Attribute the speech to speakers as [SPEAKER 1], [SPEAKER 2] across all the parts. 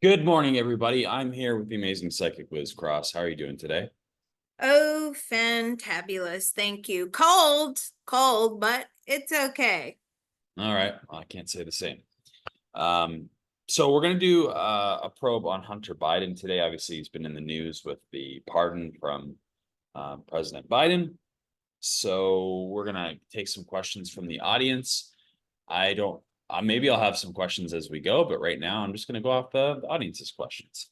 [SPEAKER 1] Good morning, everybody. I'm here with the amazing psychic Liz Cross. How are you doing today?
[SPEAKER 2] Oh, fantabulous. Thank you. Cold, but it's okay.
[SPEAKER 1] All right. Well, I can't say the same. Um, so we're going to do a probe on Hunter Biden today. Obviously, he's been in the news with the pardon from President Biden. So we're going to take some questions from the audience. I don't, maybe I'll have some questions as we go, but right now I'm just going to go off the audience's questions.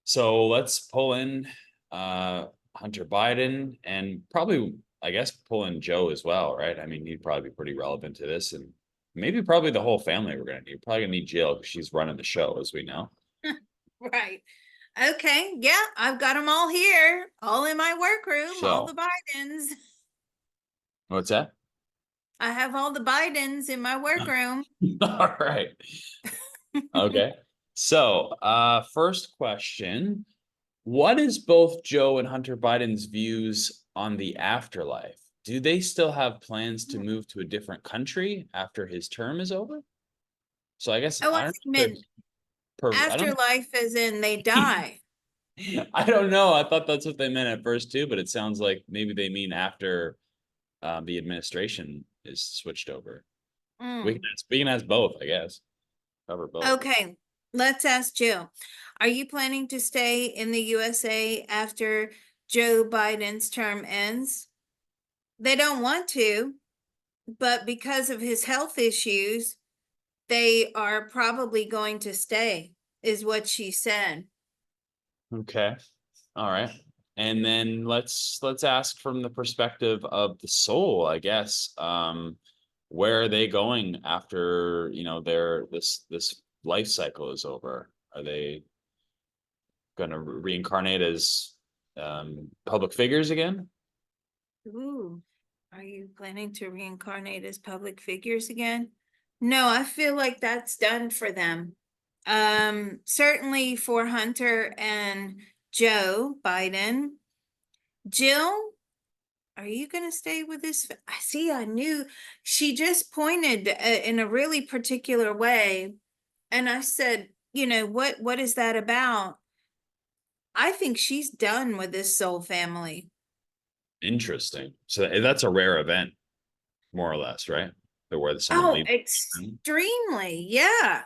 [SPEAKER 1] So let's pull in Hunter Biden and probably, I guess, pull in Joe as well, right? I mean, he'd probably be pretty relevant to this, and maybe probably the whole family we're gonna need. Probably gonna need Jill because she's running the show, as we know.
[SPEAKER 2] Right. Okay. Yeah, I've got them all here, all in my workroom, all the
[SPEAKER 1] So,
[SPEAKER 2] Bidens.
[SPEAKER 1] what's that?
[SPEAKER 2] I have all the Bidens in my workroom.
[SPEAKER 1] All right. Okay. So, first question. What is both Joe and Hunter Biden's views on the afterlife? Do they still have plans to move to a different country after his term is over? So I guess
[SPEAKER 2] Oh, I
[SPEAKER 1] I don't
[SPEAKER 2] think
[SPEAKER 1] know if
[SPEAKER 2] meant
[SPEAKER 1] I don't
[SPEAKER 2] afterlife as in they die.
[SPEAKER 1] I don't know. I thought that's what they meant at first too, but it sounds like maybe they mean after the administration is switched over.
[SPEAKER 2] Mm.
[SPEAKER 1] We can ask both, I guess. Cover both.
[SPEAKER 2] Okay, let's ask Jill. Are you planning to stay in the USA after Joe Biden's term ends? They don't want to, but because of his health issues, they are probably going to stay, is what she said.
[SPEAKER 1] Okay. All right. And then let's ask from the perspective of the soul, I guess. Where are they going after, their this life cycle is over? Are they going to reincarnate as public figures again?
[SPEAKER 2] Ooh, are you planning to reincarnate as public figures again? No, I feel like that's done for them. Certainly for Hunter and Joe Biden. Jill, are you going to stay with this? I see, I knew she just pointed in a really particular way. And I said, what is that about? I think she's done with this soul family.
[SPEAKER 1] Interesting. So that's a rare event, more or less, right? Where someone
[SPEAKER 2] Oh,
[SPEAKER 1] leaves.
[SPEAKER 2] extremely. Yeah.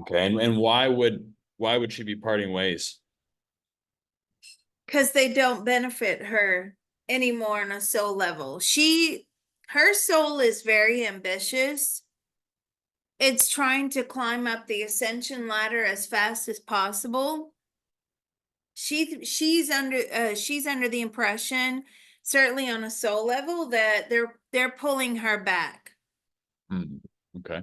[SPEAKER 1] Okay. And why would she be parting ways?
[SPEAKER 2] Because they don't benefit her anymore on a soul level. Her soul is very ambitious. It's trying to climb up the ascension ladder as fast as possible. She's under the impression, certainly on a soul level, that they're pulling her back.
[SPEAKER 1] Hmm. Okay.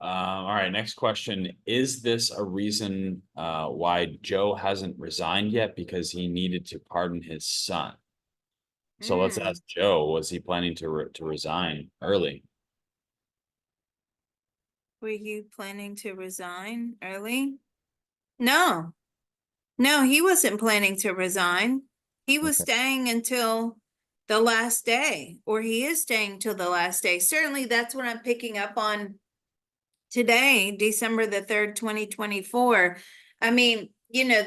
[SPEAKER 1] All right, next question. Is this a reason why Joe hasn't resigned yet? Because he needed to pardon his son. So let's
[SPEAKER 2] Mm.
[SPEAKER 1] ask Joe, was he planning to resign early?
[SPEAKER 2] Were you planning to resign early? No, no, he wasn't planning to resign. He was
[SPEAKER 1] Okay.
[SPEAKER 2] staying until the last day, or he is staying till the last day. Certainly, that's what I'm picking up on today, December the 3rd, 2024. I mean,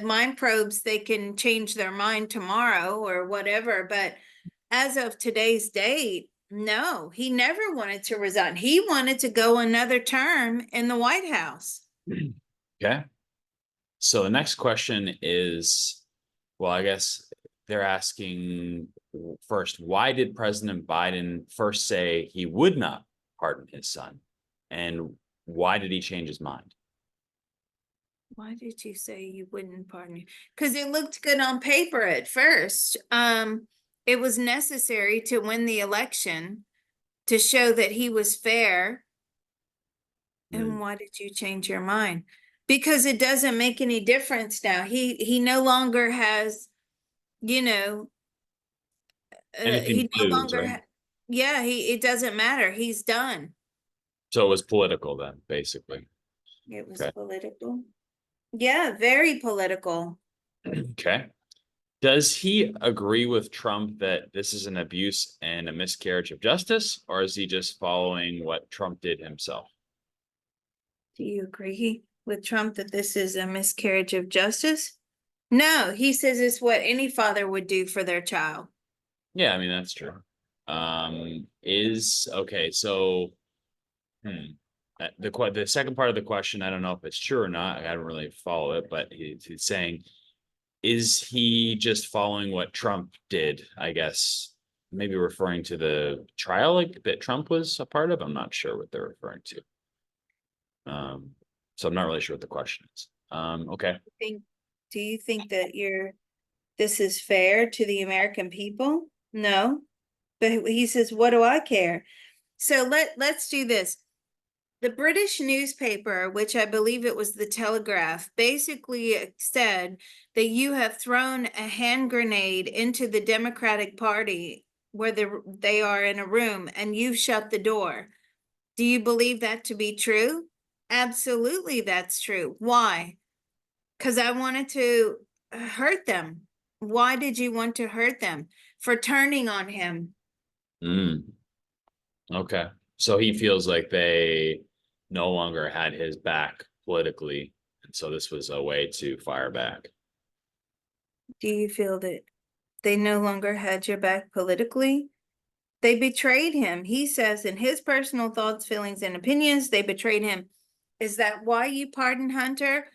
[SPEAKER 2] mind probes, they can change their mind tomorrow or whatever, but as of today's date, no, he never wanted to resign. He wanted to go another term in the White House.
[SPEAKER 1] Okay. So the next question is, well, I guess they're asking first, why did President Biden first say he would not pardon his son? And why did he change his mind?
[SPEAKER 2] Why did you say you wouldn't pardon me? Because it looked good on paper at first. It was necessary to win the election to show that he was fair.
[SPEAKER 1] Hmm.
[SPEAKER 2] And why did you change your mind? Because it doesn't make any difference now. He no longer has, you know,
[SPEAKER 1] Anything
[SPEAKER 2] he
[SPEAKER 1] to
[SPEAKER 2] no
[SPEAKER 1] lose,
[SPEAKER 2] longer
[SPEAKER 1] right?
[SPEAKER 2] yeah, he it doesn't matter. He's done.
[SPEAKER 1] So it was political then, basically.
[SPEAKER 2] It was
[SPEAKER 1] Okay.
[SPEAKER 2] political. Yeah, very political.
[SPEAKER 1] Okay. Does he agree with Trump that this is an abuse and a miscarriage of justice, or is he just following what Trump did himself?
[SPEAKER 2] Do you agree? with Trump that this is a miscarriage of justice? No, he says it's what any father would do for their child.
[SPEAKER 1] Yeah, I mean, that's true. Okay, so the second part of the question, I don't know if it's true or not. I haven't really followed it, but he's saying, is he just following what Trump did? I guess maybe referring to the trial like that Trump was a part of. I'm not sure what they're referring to. So I'm not really sure what the question is. Okay.
[SPEAKER 2] Do you think that this is fair to the American people? No. But he says, what do I care? So let's do this. The British newspaper, which I believe it was the Telegraph, basically said that you have thrown a hand grenade into the Democratic Party where they are in a room and you've shut the door. Do you believe that to be true? Absolutely, that's true. Why? Because I wanted to hurt them. Why did you want to hurt them? For turning on him.
[SPEAKER 1] Mm, okay. So he feels like they no longer had his back politically, and so this was a way to fire back.
[SPEAKER 2] Do you feel that they no longer had your back politically? They betrayed him. He says in his personal thoughts, feelings, and opinions, they betrayed him. Is that why you pardoned Hunter?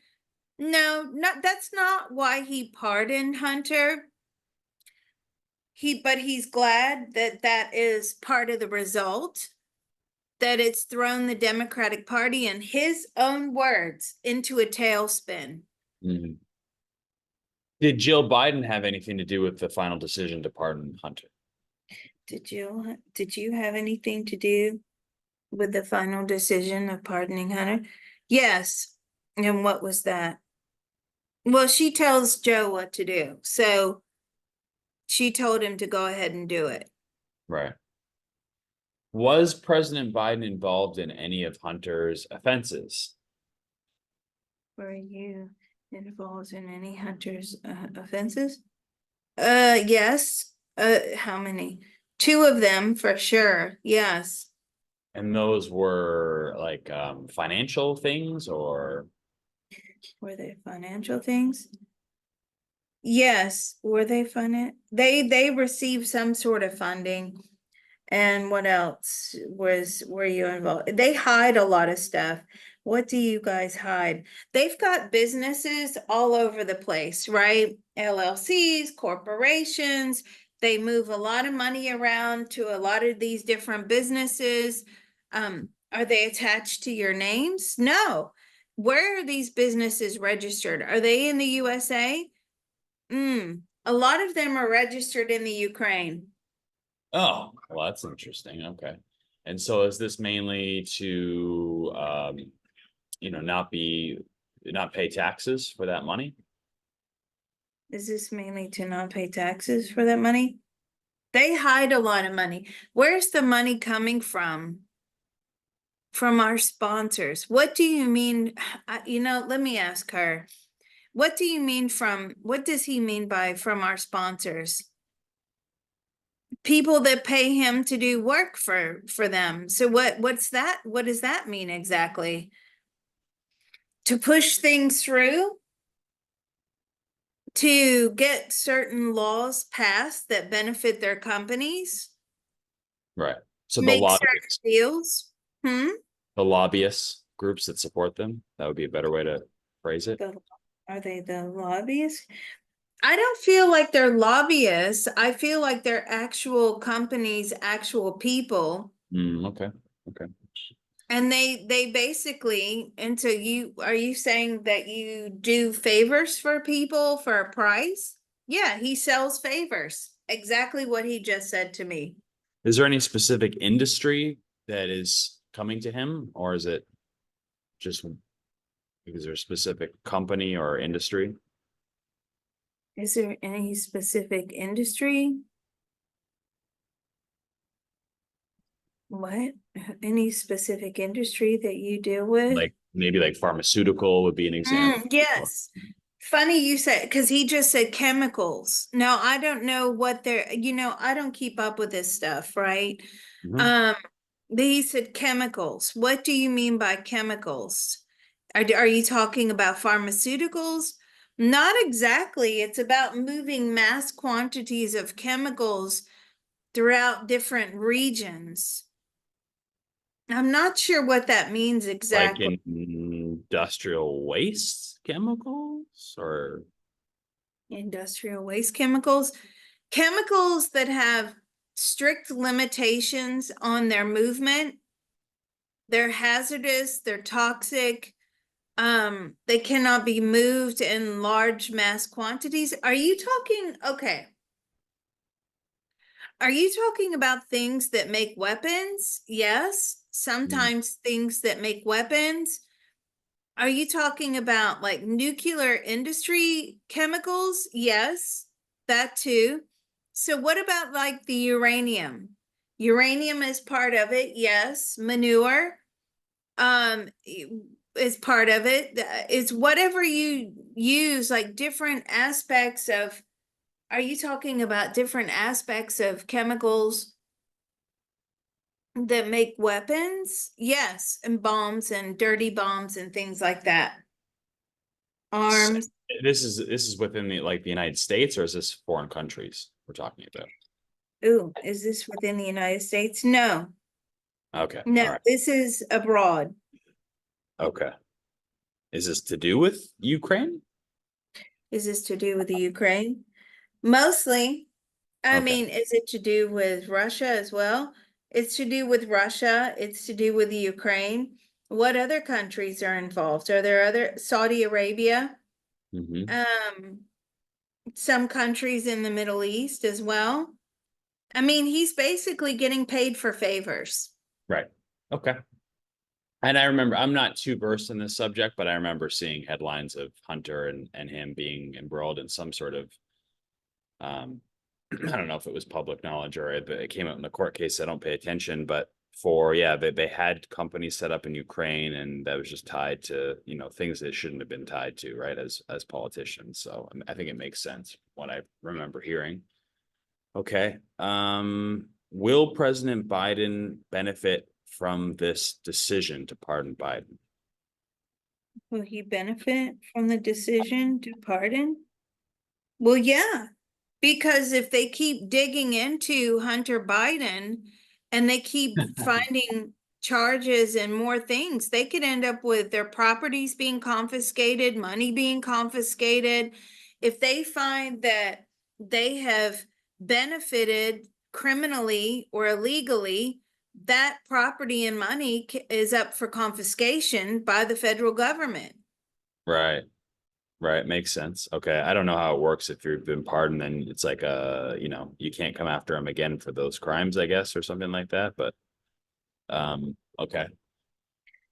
[SPEAKER 2] No, that's not why he pardoned Hunter. But he's glad that that is part of the result, that it's thrown the Democratic Party, in his own words, into a tailspin.
[SPEAKER 1] Mm-hmm. Did Jill Biden have anything to do with the final decision to pardon Hunter?
[SPEAKER 2] Did you have anything to do with the final decision of pardoning Hunter? Yes. And what was that? Well, she tells Joe what to do. So she told him to go ahead and do it.
[SPEAKER 1] Right. Was President Biden involved in any of Hunter's offenses?
[SPEAKER 2] Were you involved in any Hunter's offenses? Yes. How many? 2 of them for sure. Yes.
[SPEAKER 1] And those were like financial things or
[SPEAKER 2] Were they financial things? Yes. Were they funded? They received some sort of funding. And what else were you involved? They hide a lot of stuff. What do you guys hide? They've got businesses all over the place, right? LLCs, corporations. They move a lot of money around to a lot of these different businesses. Are they attached to your names? No. Where are these businesses registered? Are they in the USA? A lot of them are registered in the Ukraine.
[SPEAKER 1] oh, well, that's interesting. Okay. And so is this mainly to not pay taxes for that money?
[SPEAKER 2] Is this mainly to not pay taxes for that money? They hide a lot of money. Where's the money coming from? From our sponsors. What do you mean? Let me ask her. What do you mean what does he mean by from our sponsors? People that pay him to do work for them. So what's that? What does that mean exactly? To push things through? To get certain laws passed that benefit their companies?
[SPEAKER 1] Right. So
[SPEAKER 2] Make certain deals?
[SPEAKER 1] the lobbyists groups that support them, that would be a better way to phrase it.
[SPEAKER 2] Are they the lobbyists? I don't feel like they're lobbyists. I feel like they're actual companies, actual people.
[SPEAKER 1] Okay.
[SPEAKER 2] And they basically, and so are you saying that you do favors for people for a price? Yeah, he sells favors. Exactly what he just said to me.
[SPEAKER 1] Is there any specific industry that is coming to him, or is it just because there's a specific company or industry?
[SPEAKER 2] Is there any specific industry? What? Any specific industry that you deal with?
[SPEAKER 1] Like maybe like pharmaceutical would be an example.
[SPEAKER 2] Yes. Funny you said, because he just said chemicals. Now, I don't know what I don't keep up with this stuff, right?
[SPEAKER 1] Mhm.
[SPEAKER 2] But he said chemicals. What do you mean by chemicals? Are you talking about pharmaceuticals? Not exactly. It's about moving mass quantities of chemicals throughout different regions. I'm not sure what that means
[SPEAKER 1] Like
[SPEAKER 2] exactly.
[SPEAKER 1] in industrial waste chemicals or
[SPEAKER 2] Industrial waste chemicals, chemicals that have strict limitations on their movement. They're hazardous, they're toxic. They cannot be moved in large mass quantities. Are you talking, okay. Are you talking about things that make weapons? Yes.
[SPEAKER 1] mm,
[SPEAKER 2] Sometimes things that make weapons. Are you talking about like nuclear industry chemicals? Yes, that too. So what about like the uranium? Uranium is part of it, yes. Manure is part of it. It's whatever you use, like different aspects of, are you talking about different aspects of chemicals that make weapons? Yes, and bombs and dirty bombs and things like that.
[SPEAKER 1] so
[SPEAKER 2] Arms.
[SPEAKER 1] this is within the like the United States, or is this foreign countries we're talking about?
[SPEAKER 2] Ooh, is this within the United States? No,
[SPEAKER 1] Okay.
[SPEAKER 2] no,
[SPEAKER 1] All right.
[SPEAKER 2] this is abroad.
[SPEAKER 1] Okay. Is this to do with Ukraine?
[SPEAKER 2] Is this to do with the Ukraine? Mostly. I
[SPEAKER 1] Okay.
[SPEAKER 2] mean, is it to do with Russia as well? It's to do with Russia. It's to do with the Ukraine. What other countries are involved? Are there other Saudi Arabia?
[SPEAKER 1] Hmm.
[SPEAKER 2] Um, some countries in the Middle East as well. I mean, he's basically getting paid for favors.
[SPEAKER 1] Right. Okay. And I remember, I'm not too versed in this subject, but I remember seeing headlines of Hunter and him being embroiled in some sort of, um, I don't know if it was public knowledge or it came out in the court case. I don't pay attention, but yeah, they had companies set up in Ukraine and that was just tied to, things that shouldn't have been tied to, right, as politicians. So I think it makes sense what I remember hearing. Okay. Will President Biden benefit from this decision to pardon Biden?
[SPEAKER 2] Will he benefit from the decision to pardon? Well, yeah, because if they keep digging into Hunter Biden and they keep finding charges and more things, they could end up with their properties being confiscated, money being confiscated. If they find that they have benefited criminally or illegally, that property and money is up for confiscation by the federal government.
[SPEAKER 1] Right. Right. Makes sense. Okay. I don't know how it works. If you've been pardoned, then it's like you can't come after him again for those crimes, I guess, or something like that. But okay.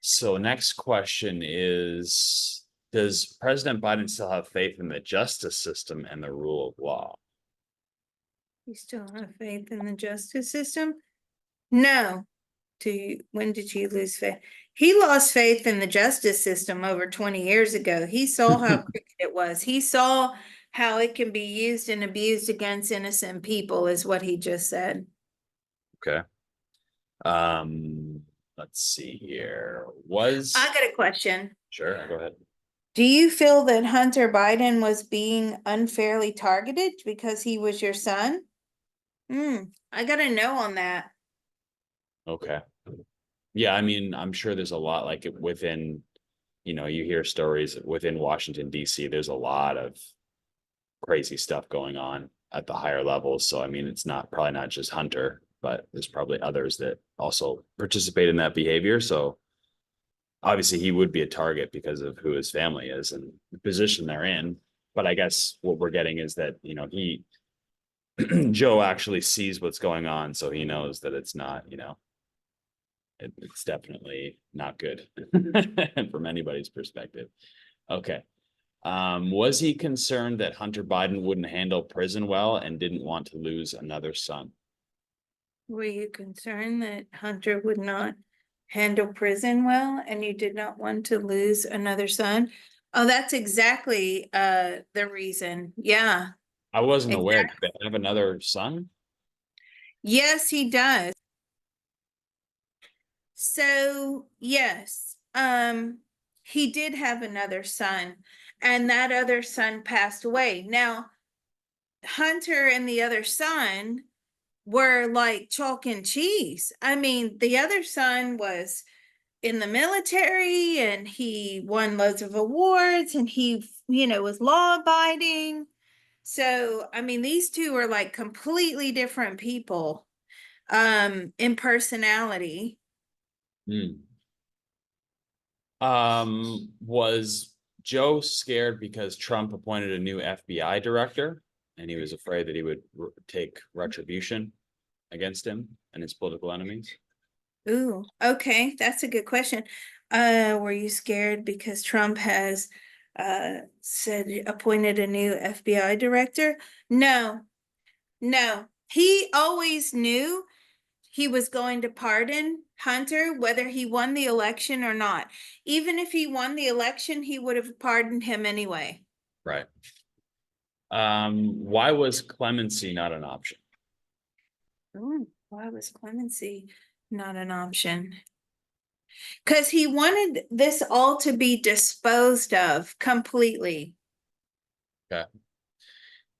[SPEAKER 1] So next question is, does President Biden still have faith in the justice system and the rule of law?
[SPEAKER 2] You still have faith in the justice system? No. When did you lose faith? He lost faith in the justice system over 20 years ago. He saw how crooked it was. He saw how it can be used and abused against innocent people, is what he just said.
[SPEAKER 1] Okay. Let's see here.
[SPEAKER 2] I got a question.
[SPEAKER 1] Sure, go ahead.
[SPEAKER 2] Do you feel that Hunter Biden was being unfairly targeted because he was your son? I got a no on that.
[SPEAKER 1] Okay. Yeah, I mean, I'm sure there's a lot like within, you hear stories within Washington, D.C., there's a lot of crazy stuff going on at the higher levels. So, I mean, it's probably not just Hunter, but there's probably others that also participate in that behavior. So, obviously, he would be a target because of who his family is and the position they're in. But I guess what we're getting is that, Joe actually sees what's going on. So he knows that it's not, it's definitely not good from anybody's perspective. Okay. Was he concerned that Hunter Biden wouldn't handle prison well and didn't want to lose another son?
[SPEAKER 2] Were you concerned that Hunter would not handle prison well and you did not want to lose another son? Oh, that's exactly the reason. Yeah.
[SPEAKER 1] I wasn't aware.
[SPEAKER 2] Exactly.
[SPEAKER 1] Did they have another son?
[SPEAKER 2] Yes, he does. So, yes. he did have another son, and that other son passed away. Now, Hunter and the other son were like chalk and cheese. I mean, the other son was in the military and he won loads of awards and he, was law abiding. So, I mean, these two are like completely different people in personality.
[SPEAKER 1] Hmm. Was Joe scared because Trump appointed a new FBI director and he was afraid that he would take retribution against him and his political enemies?
[SPEAKER 2] Ooh, okay, that's a good question. Were you scared because Trump has said appointed a new FBI director? No, no. He always knew he was going to pardon Hunter, whether he won the election or not. Even if he won the election, he would have pardoned him anyway.
[SPEAKER 1] Right. Why was clemency not an option?
[SPEAKER 2] Ooh, why was clemency not an option? Because he wanted this all to be disposed of completely.
[SPEAKER 1] Okay.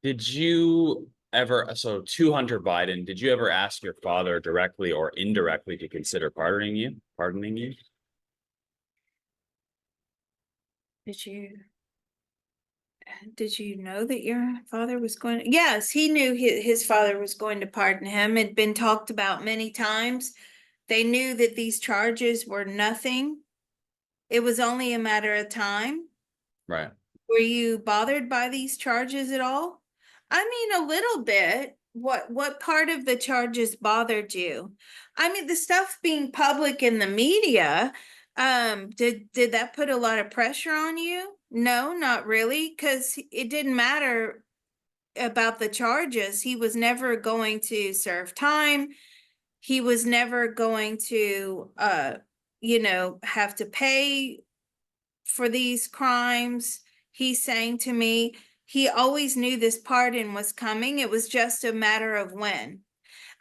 [SPEAKER 1] Did you ever, so to Hunter Biden, did you ever ask your father directly or indirectly to consider pardoning you? Pardoning you?
[SPEAKER 2] Did you did you know that your father was going to? Yes, he knew his father was going to pardon him. It'd been talked about many times. They knew that these charges were nothing. It was only a matter of time.
[SPEAKER 1] Right.
[SPEAKER 2] Were you bothered by these charges at all? I mean, a little bit. What part of the charges bothered you? I mean, the stuff being public in the media, did that put a lot of pressure on you? No, not really, because it didn't matter about the charges. He was never going to serve time. He was never going to have to pay for these crimes. He's saying to me, he always knew this pardon was coming. It was just a matter of when.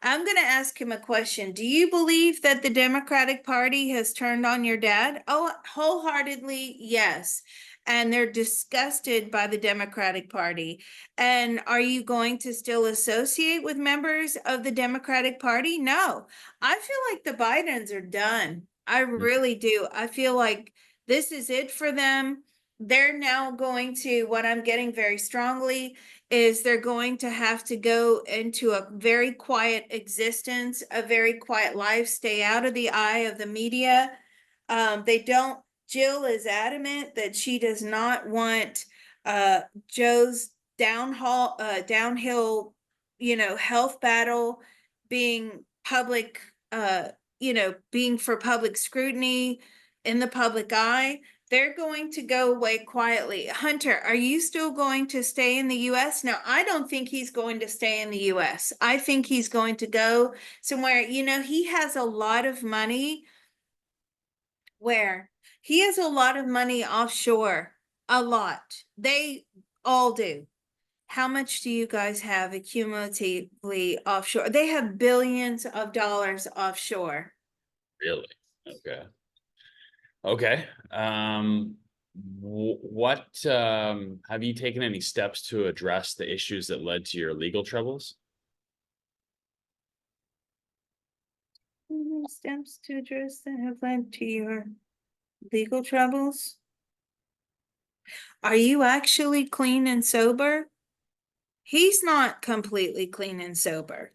[SPEAKER 2] I'm going to ask him a question. Do you believe that the Democratic Party has turned on your dad? Oh, wholeheartedly, yes. And they're disgusted by the Democratic Party. And are you going to still associate with members of the Democratic Party? No. I feel like the Bidens are done. I really do. I feel like this is it for them. They're now going to, what I'm getting very strongly is they're going to have to go into a very quiet existence, a very quiet life, stay out of the eye of the media. They don't, Jill is adamant that she does not want Joe's downhill, health battle being public, being for public scrutiny in the public eye. They're going to go away quietly. Hunter, are you still going to stay in the US? No, I don't think he's going to stay in the US. I think he's going to go somewhere. He has a lot of money. Where? He has a lot of money offshore. A lot. They all do. How much do you guys have accumulatively offshore? They have billions of dollars offshore.
[SPEAKER 1] Really? Okay. Okay. What have you taken any steps to address the issues that led to your legal troubles?
[SPEAKER 2] Steps to address that have led to your legal troubles? Are you actually clean and sober? He's not completely clean and sober.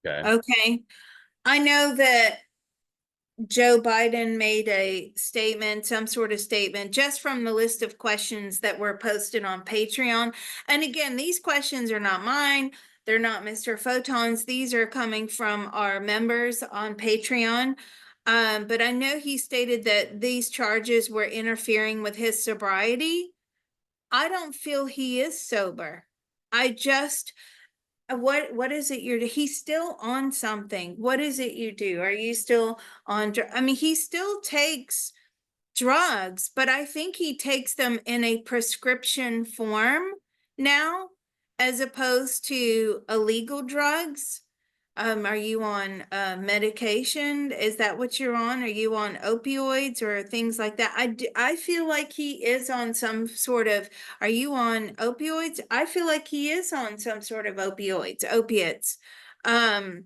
[SPEAKER 1] Okay.
[SPEAKER 2] Okay. I know that Joe Biden made a statement, some sort of statement, just from the list of questions that were posted on Patreon. And again, these questions are not mine. They're not Mr. Photon's. These are coming from our members on Patreon. But I know he stated that these charges were interfering with his sobriety. I don't feel he is sober. I just what is it he's still on something. What is it you do? Are you still on I mean, he still takes drugs, but I think he takes them in a prescription form now, as opposed to illegal drugs. Are you on medication? Is that what you're on? Are you on opioids or things like that? I feel like he is on some sort of, are you on opioids? I feel like he is on some sort of opiates. Um,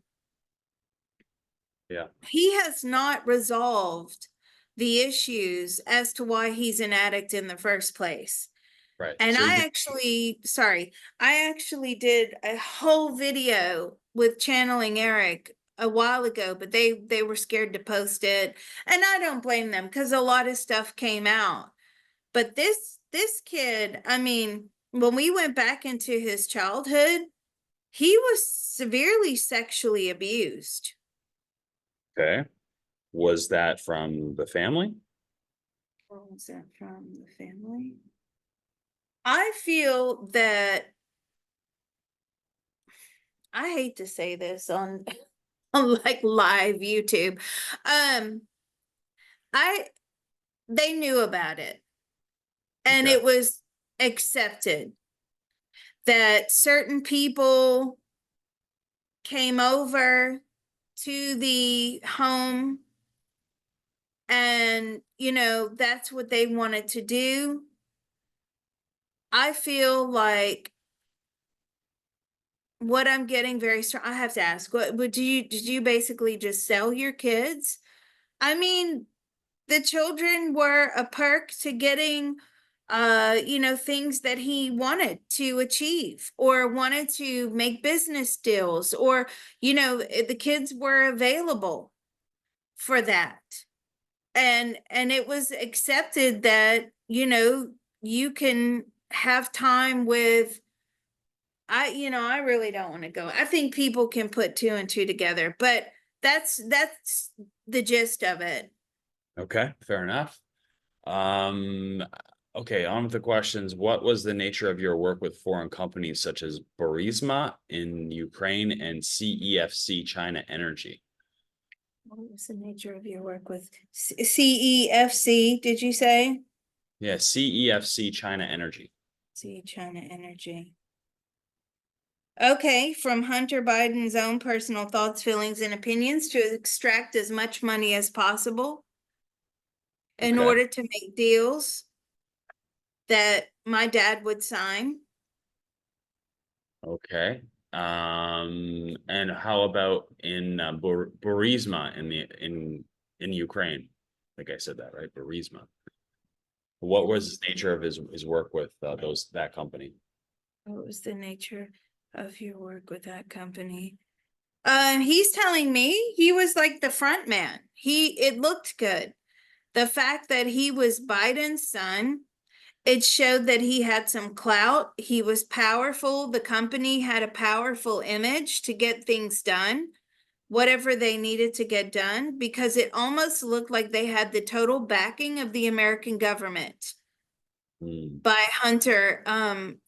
[SPEAKER 1] Yeah,
[SPEAKER 2] he has not resolved the issues as to why he's an addict in the first place.
[SPEAKER 1] right.
[SPEAKER 2] And
[SPEAKER 1] So you
[SPEAKER 2] I actually did a whole video with channeling Eric a while ago, but they were scared to post it. And I don't blame them because a lot of stuff came out. But this kid, I mean, when we went back into his childhood, he was severely sexually abused.
[SPEAKER 1] okay? Was that from the family?
[SPEAKER 2] Where was that from? The family? I feel that I hate to say this on on like live YouTube. Um, I they knew about it and
[SPEAKER 1] Okay.
[SPEAKER 2] it was accepted that certain people came over to the home and that's what they wanted to do. I feel like what I'm getting very strong. I have to ask, what would you did you basically just sell your kids? I mean, the children were a perk to getting things that he wanted to achieve or wanted to make business deals or the kids were available for that. And it was accepted that you can have time with I really don't want to go. I think people can put two and two together, but that's the gist of it.
[SPEAKER 1] Okay, fair enough. Um, okay, on with the questions. What was the nature of your work with foreign companies such as Burisma in Ukraine and CEFC China Energy?
[SPEAKER 2] What was the nature of your work with CEFC? Did you say?
[SPEAKER 1] Yeah, CEFC China Energy.
[SPEAKER 2] See China Energy. Okay, from Hunter Biden's own personal thoughts, feelings, and opinions to extract as much money as possible in
[SPEAKER 1] Okay,
[SPEAKER 2] order to make deals that my dad would sign.
[SPEAKER 1] okay. And how about in Burisma in Ukraine? I think I said that right, Burisma. What was the nature of his work with that company?
[SPEAKER 2] What was the nature of your work with that company? He's telling me he was like the front man. It looked good. The fact that he was Biden's son, it showed that he had some clout. He was powerful. The company had a powerful image to get things done, whatever they needed to get done, because it almost looked like they had the total backing of the American government
[SPEAKER 1] Hmm.
[SPEAKER 2] by Hunter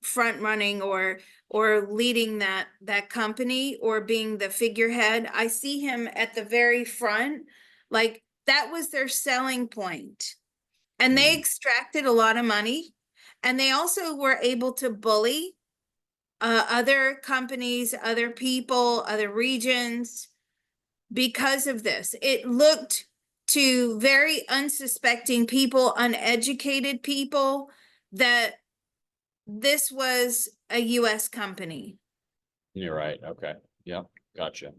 [SPEAKER 2] front running or leading that company or being the figurehead. I see him at the very front, like that was their selling point. And they
[SPEAKER 1] Hmm.
[SPEAKER 2] extracted a lot of money. And they also were able to bully other companies, other people, other regions because of this. It looked to very unsuspecting people, uneducated people, that this was a US company.
[SPEAKER 1] You're right. Okay. Yep. Gotcha.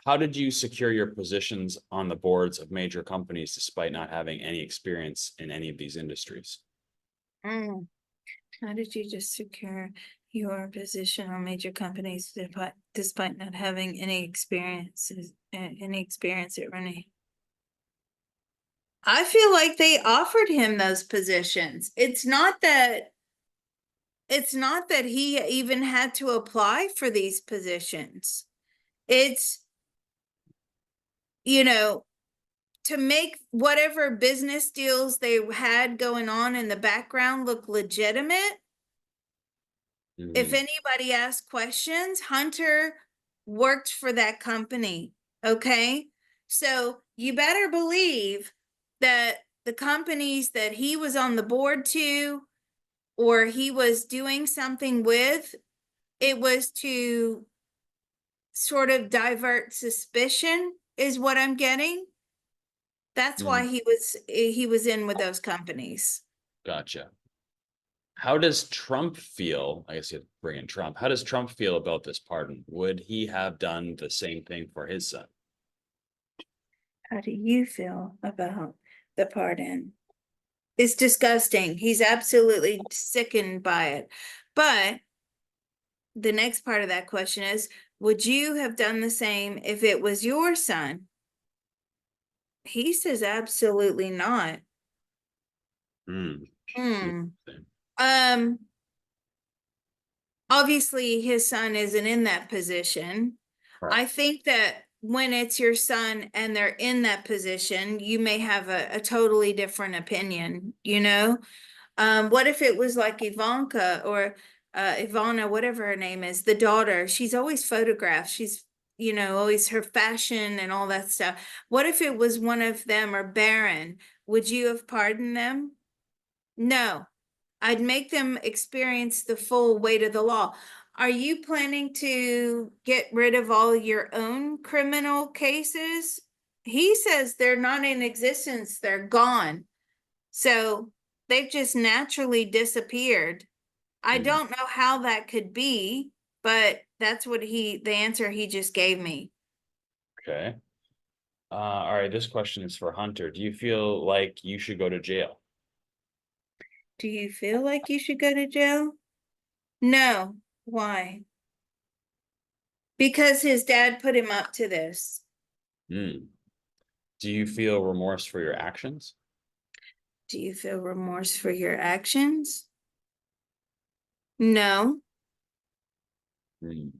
[SPEAKER 1] How did you secure your positions on the boards of major companies despite not having any experience in any of these industries?
[SPEAKER 2] Mm. How did you just secure your position on major companies despite not having any experience at running? I feel like they offered him those positions. It's not that he even had to apply for these positions. It's, you know, to make whatever business deals they had going on in the background look legitimate. If
[SPEAKER 1] Mhm.
[SPEAKER 2] anybody asked questions, Hunter worked for that company. Okay. So you better believe that the companies that he was on the board to or he was doing something with, it was to sort of divert suspicion is what I'm getting. That's
[SPEAKER 1] Mm,
[SPEAKER 2] why he was in with those companies.
[SPEAKER 1] gotcha. How does Trump feel? I guess you have to bring in Trump. How does Trump feel about this pardon? Would he have done the same thing for his son?
[SPEAKER 2] How do you feel about the pardon? It's disgusting. He's absolutely sickened by it. But the next part of that question is, would you have done the same if it was your son? He says absolutely not.
[SPEAKER 1] Mm,
[SPEAKER 2] Hmm. Um, obviously his son isn't in that position.
[SPEAKER 1] right.
[SPEAKER 2] I think that when it's your son and they're in that position, you may have a totally different opinion, you know? What if it was like Ivanka or Ivana, whatever her name is, the daughter? She's always photographed. She's, always her fashion and all that stuff. What if it was one of them or Barron? Would you have pardoned them? No. I'd make them experience the full weight of the law. Are you planning to get rid of all your own criminal cases? He says they're not in existence, they're gone. So they've just naturally disappeared. I
[SPEAKER 1] Mm,
[SPEAKER 2] don't know how that could be, but that's the answer he just gave me.
[SPEAKER 1] okay. All right. This question is for Hunter. Do you feel like you should go to jail?
[SPEAKER 2] Do you feel like you should go to jail? No. Why? Because his dad put him up to this.
[SPEAKER 1] Mm. Do you feel remorse for your actions?
[SPEAKER 2] Do you feel remorse for your actions? No.
[SPEAKER 1] Mm.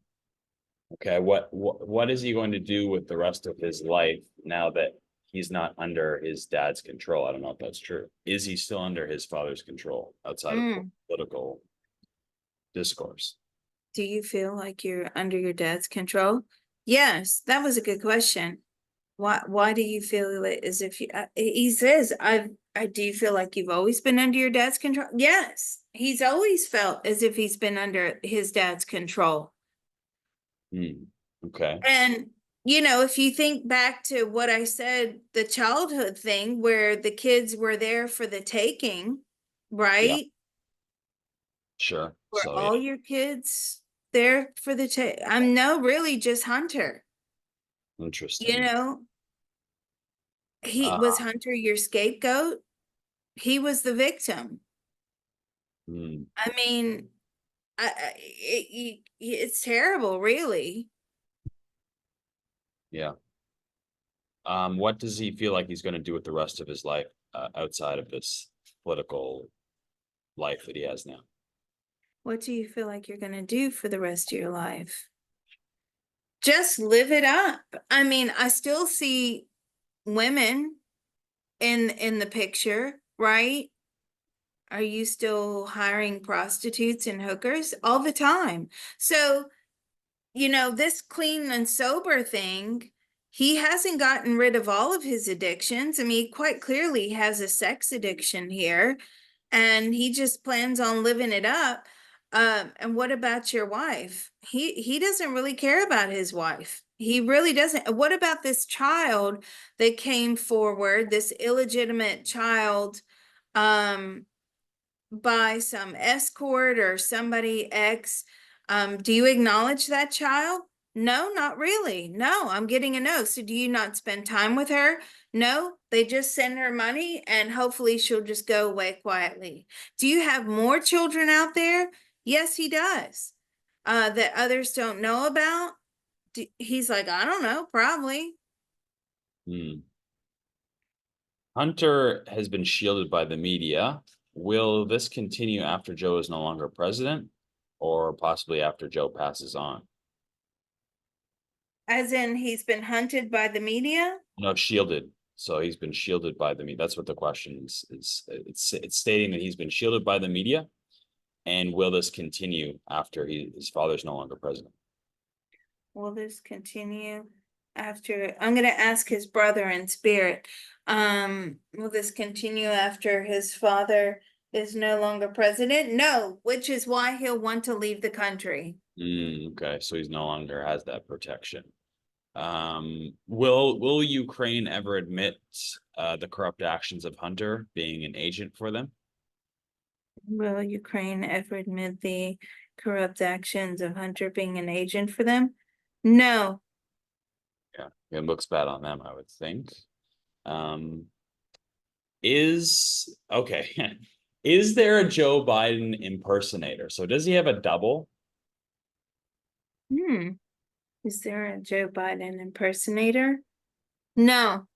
[SPEAKER 1] Okay. What is he going to do with the rest of his life now that he's not under his dad's control? I don't know if that's true. Is he still under his father's control outside of
[SPEAKER 2] Mm.
[SPEAKER 1] political discourse?
[SPEAKER 2] Do you feel like you're under your dad's control? Yes, that was a good question. Why do you feel it as if he says, I do feel like you've always been under your dad's control? Yes, he's always felt as if he's been under his dad's control.
[SPEAKER 1] Mm. Okay.
[SPEAKER 2] And, if you think back to what I said, the childhood thing where the kids were there for the taking,
[SPEAKER 1] Yeah.
[SPEAKER 2] right?
[SPEAKER 1] Sure.
[SPEAKER 2] Were
[SPEAKER 1] So yeah.
[SPEAKER 2] all your kids there for the take? I'm no, really just Hunter. You
[SPEAKER 1] Interesting.
[SPEAKER 2] know, he
[SPEAKER 1] Uh,
[SPEAKER 2] was Hunter your scapegoat? He was the victim.
[SPEAKER 1] mm,
[SPEAKER 2] I mean, it's terrible, really.
[SPEAKER 1] yeah. What does he feel like he's going to do with the rest of his life outside of this political life that he has now?
[SPEAKER 2] What do you feel like you're going to do for the rest of your life? Just live it up. I mean, I still see women in the picture, right? Are you still hiring prostitutes and hookers all the time? So, this clean and sober thing, he hasn't gotten rid of all of his addictions. I mean, he quite clearly has a sex addiction here, and he just plans on living it up. And what about your wife? He doesn't really care about his wife. He really doesn't. What about this child that came forward, this illegitimate child? Um, by some escort or somebody X. Do you acknowledge that child? No, not really. No, I'm getting a no. So do you not spend time with her? No, they just send her money and hopefully she'll just go away quietly. Do you have more children out there? Yes, he does. That others don't know about? He's like, I don't know, probably.
[SPEAKER 1] Hmm. Hunter has been shielded by the media. Will this continue after Joe is no longer president or possibly after Joe passes on?
[SPEAKER 2] As in, he's been hunted by the media?
[SPEAKER 1] No, shielded. So he's been shielded by the media. That's what the question is. It's stating that he's been shielded by the media. And will this continue after his father's no longer president?
[SPEAKER 2] Will this continue after, I'm gonna ask his brother in spirit. Will this continue after his father is no longer president? No, which is why he'll want to leave the country.
[SPEAKER 1] Okay, so he's no longer has that protection. Will Ukraine ever admit the corrupt actions of Hunter being an agent for them?
[SPEAKER 2] Will Ukraine ever admit the corrupt actions of Hunter being an agent for them? No.
[SPEAKER 1] Yeah, it looks bad on them, I would think. Um, is okay. Is there a Joe Biden impersonator? So does he have a double?
[SPEAKER 2] Hmm. Is there a Joe Biden impersonator? No.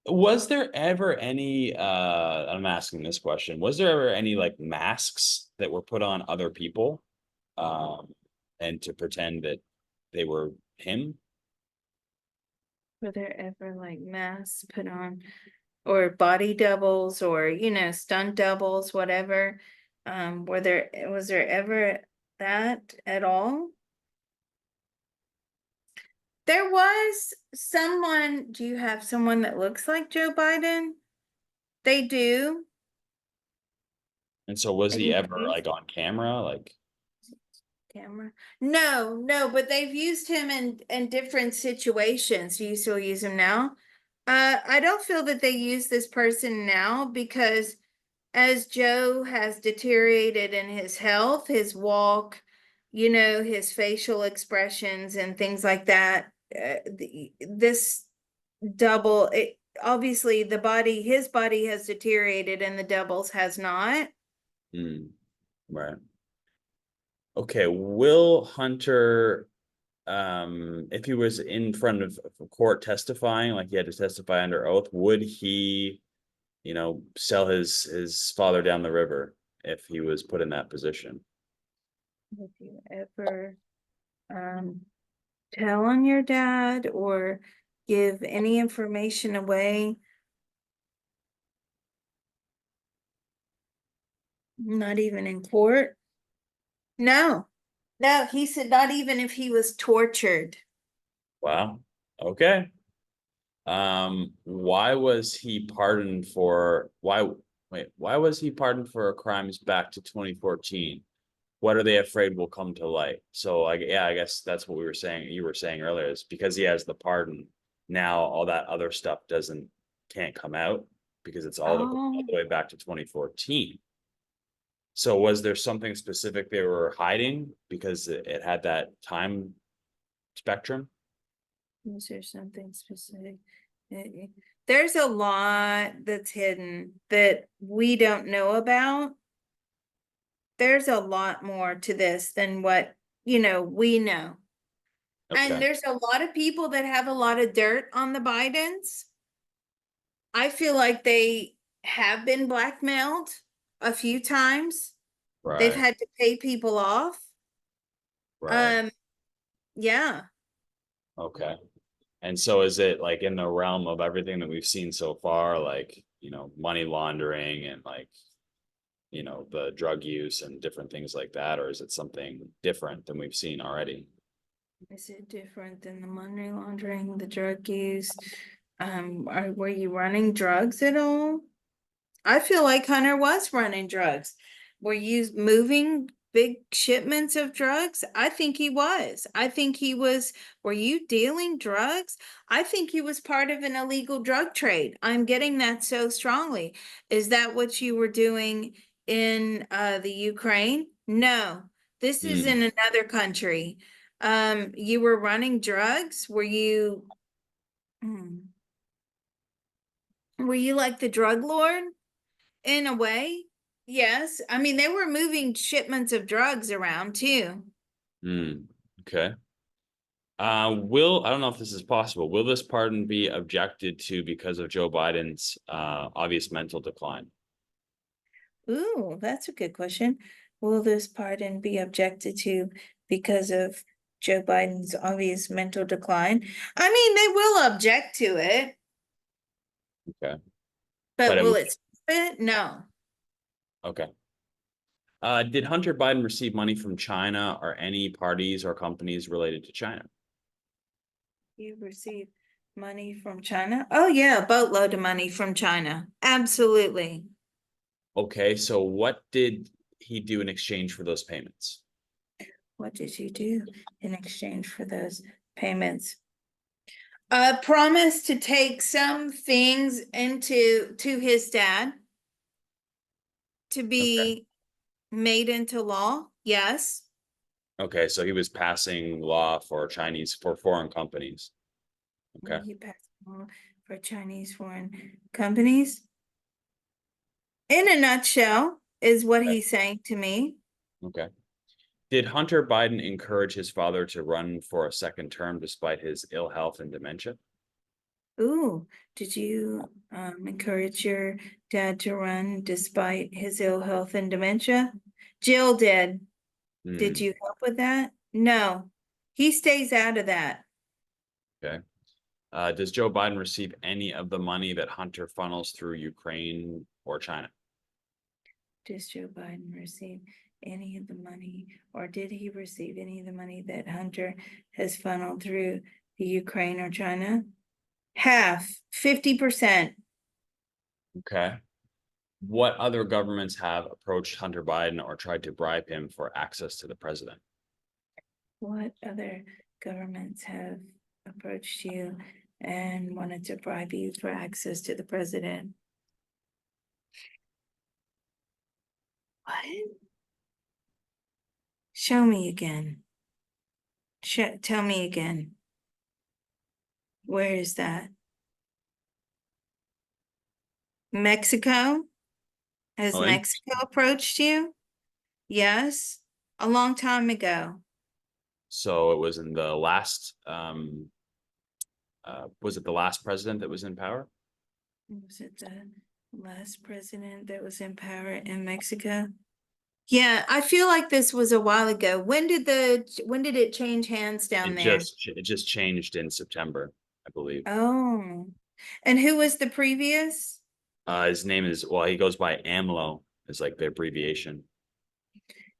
[SPEAKER 1] Was there ever any I'm asking this question, was there ever any like masks that were put on other people um and to pretend that they were him?
[SPEAKER 2] Were there ever like masks put on or body doubles or, stunt doubles, whatever? Was there ever that at all? There was someone, do you have someone that looks like Joe Biden? They do.
[SPEAKER 1] And so was
[SPEAKER 2] And
[SPEAKER 1] he
[SPEAKER 2] you
[SPEAKER 1] ever
[SPEAKER 2] use
[SPEAKER 1] like on camera? Like,
[SPEAKER 2] camera. No, no, but they've used him in different situations. Do you still use him now? I don't feel that they use this person now because as Joe has deteriorated in his health, his walk, his facial expressions and things like that, this double, obviously his body has deteriorated and the doubles has not.
[SPEAKER 1] hmm, right. Okay, will Hunter if he was in front of court testifying, like he had to testify under oath, would he, sell his father down the river if he was put in that position?
[SPEAKER 2] Have you ever um tell on your dad or give any information away? Not even in court? No, no, he said not even if he was tortured.
[SPEAKER 1] Wow. Okay. Why was he pardoned for why was he pardoned for crimes back to 2014? What are they afraid will come to light? So like yeah, I guess that's what you were saying earlier, is because he has the pardon, now all that other stuff can't come out because it's all
[SPEAKER 2] Oh,
[SPEAKER 1] the way back to 2014. So was there something specific they were hiding because it had that time spectrum?
[SPEAKER 2] is there something specific? Eh, There's a lot that's hidden that we don't know about. There's a lot more to this than what, we know. And
[SPEAKER 1] Okay.
[SPEAKER 2] there's a lot of people that have a lot of dirt on the Bidens. I feel like they have been blackmailed a few times. They've
[SPEAKER 1] Right.
[SPEAKER 2] had to pay people off.
[SPEAKER 1] Right.
[SPEAKER 2] Um, yeah.
[SPEAKER 1] Okay. And so is it like in the realm of everything that we've seen so far, like, money laundering and like, the drug use and different things like that, or is it something different than we've seen already?
[SPEAKER 2] Is it different than the money laundering, the drug use? Were you running drugs at all? I feel like Hunter was running drugs. Were you moving big shipments of drugs? I think he was. I think he was. Were you dealing drugs? I think he was part of an illegal drug trade. I'm getting that so strongly. Is that what you were doing in the Ukraine? No, this is
[SPEAKER 1] Hmm.
[SPEAKER 2] in another country. You were running drugs? Hmm, were you like the drug lord? In a way, yes. I mean, they were moving shipments of drugs around too.
[SPEAKER 1] Hmm. Okay. I don't know if this is possible. Will this pardon be objected to because of Joe Biden's obvious mental decline?
[SPEAKER 2] Ooh, that's a good question. Will this pardon be objected to because of Joe Biden's obvious mental decline? I mean, they will object to it,
[SPEAKER 1] Okay. But
[SPEAKER 2] but
[SPEAKER 1] it
[SPEAKER 2] will
[SPEAKER 1] would,
[SPEAKER 2] it stop it? No.
[SPEAKER 1] okay. Did Hunter Biden receive money from China or any parties or companies related to China?
[SPEAKER 2] You receive money from China? Oh yeah, a boatload of money from China. Absolutely.
[SPEAKER 1] Okay, so what did he do in exchange for those payments?
[SPEAKER 2] What did you do in exchange for those payments? Promise to take some things to his dad to
[SPEAKER 1] Okay.
[SPEAKER 2] be made into law. Yes.
[SPEAKER 1] Okay, so he was passing law for for foreign companies. Okay.
[SPEAKER 2] He passed law for Chinese foreign companies. In a nutshell, is what
[SPEAKER 1] Okay.
[SPEAKER 2] he's saying to me.
[SPEAKER 1] Okay. Did Hunter Biden encourage his father to run for a second term despite his ill health and dementia?
[SPEAKER 2] Ooh, did you encourage your dad to run despite his ill health and dementia? Jill did. Did
[SPEAKER 1] Hmm,
[SPEAKER 2] you help with that? No, he stays out of that.
[SPEAKER 1] okay. Does Joe Biden receive any of the money that Hunter funnels through Ukraine or China?
[SPEAKER 2] Does Joe Biden receive any of the money, or did he receive any of the money that Hunter has funneled through the Ukraine or China? Half, 50%.
[SPEAKER 1] Okay. What other governments have approached Hunter Biden or tried to bribe him for access to the president?
[SPEAKER 2] What other governments have approached you and wanted to bribe you for access to the president? What? Show me again. Tell me again. Where is that? Mexico? Has
[SPEAKER 1] Oh,
[SPEAKER 2] Mexico approached you? Yes, a long time ago.
[SPEAKER 1] so it was in the last was it the last president that was in power?
[SPEAKER 2] Was it the last president that was in power in Mexico? Yeah, I feel like this was a while ago. When did it change hands down there?
[SPEAKER 1] It just changed in September, I believe.
[SPEAKER 2] Oh, and who was the previous?
[SPEAKER 1] His name is, well, he goes by AMLO, is like the abbreviation.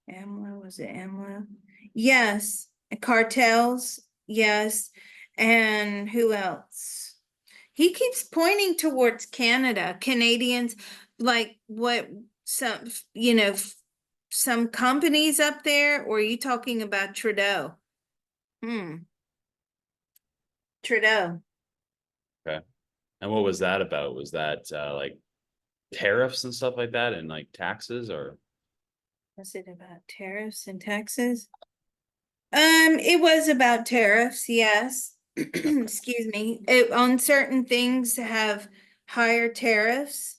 [SPEAKER 2] AMLO, was it AMLO? Yes, cartels, yes. And who else? He keeps pointing towards Canada, Canadians, like what some, some companies up there, or are you talking about Trudeau? Hmm, Trudeau.
[SPEAKER 1] Okay. And what was that about? Was that like tariffs and stuff like that and like taxes or?
[SPEAKER 2] Was it about tariffs and taxes? It was about tariffs, yes.
[SPEAKER 1] Okay.
[SPEAKER 2] Excuse me. On certain things have higher tariffs.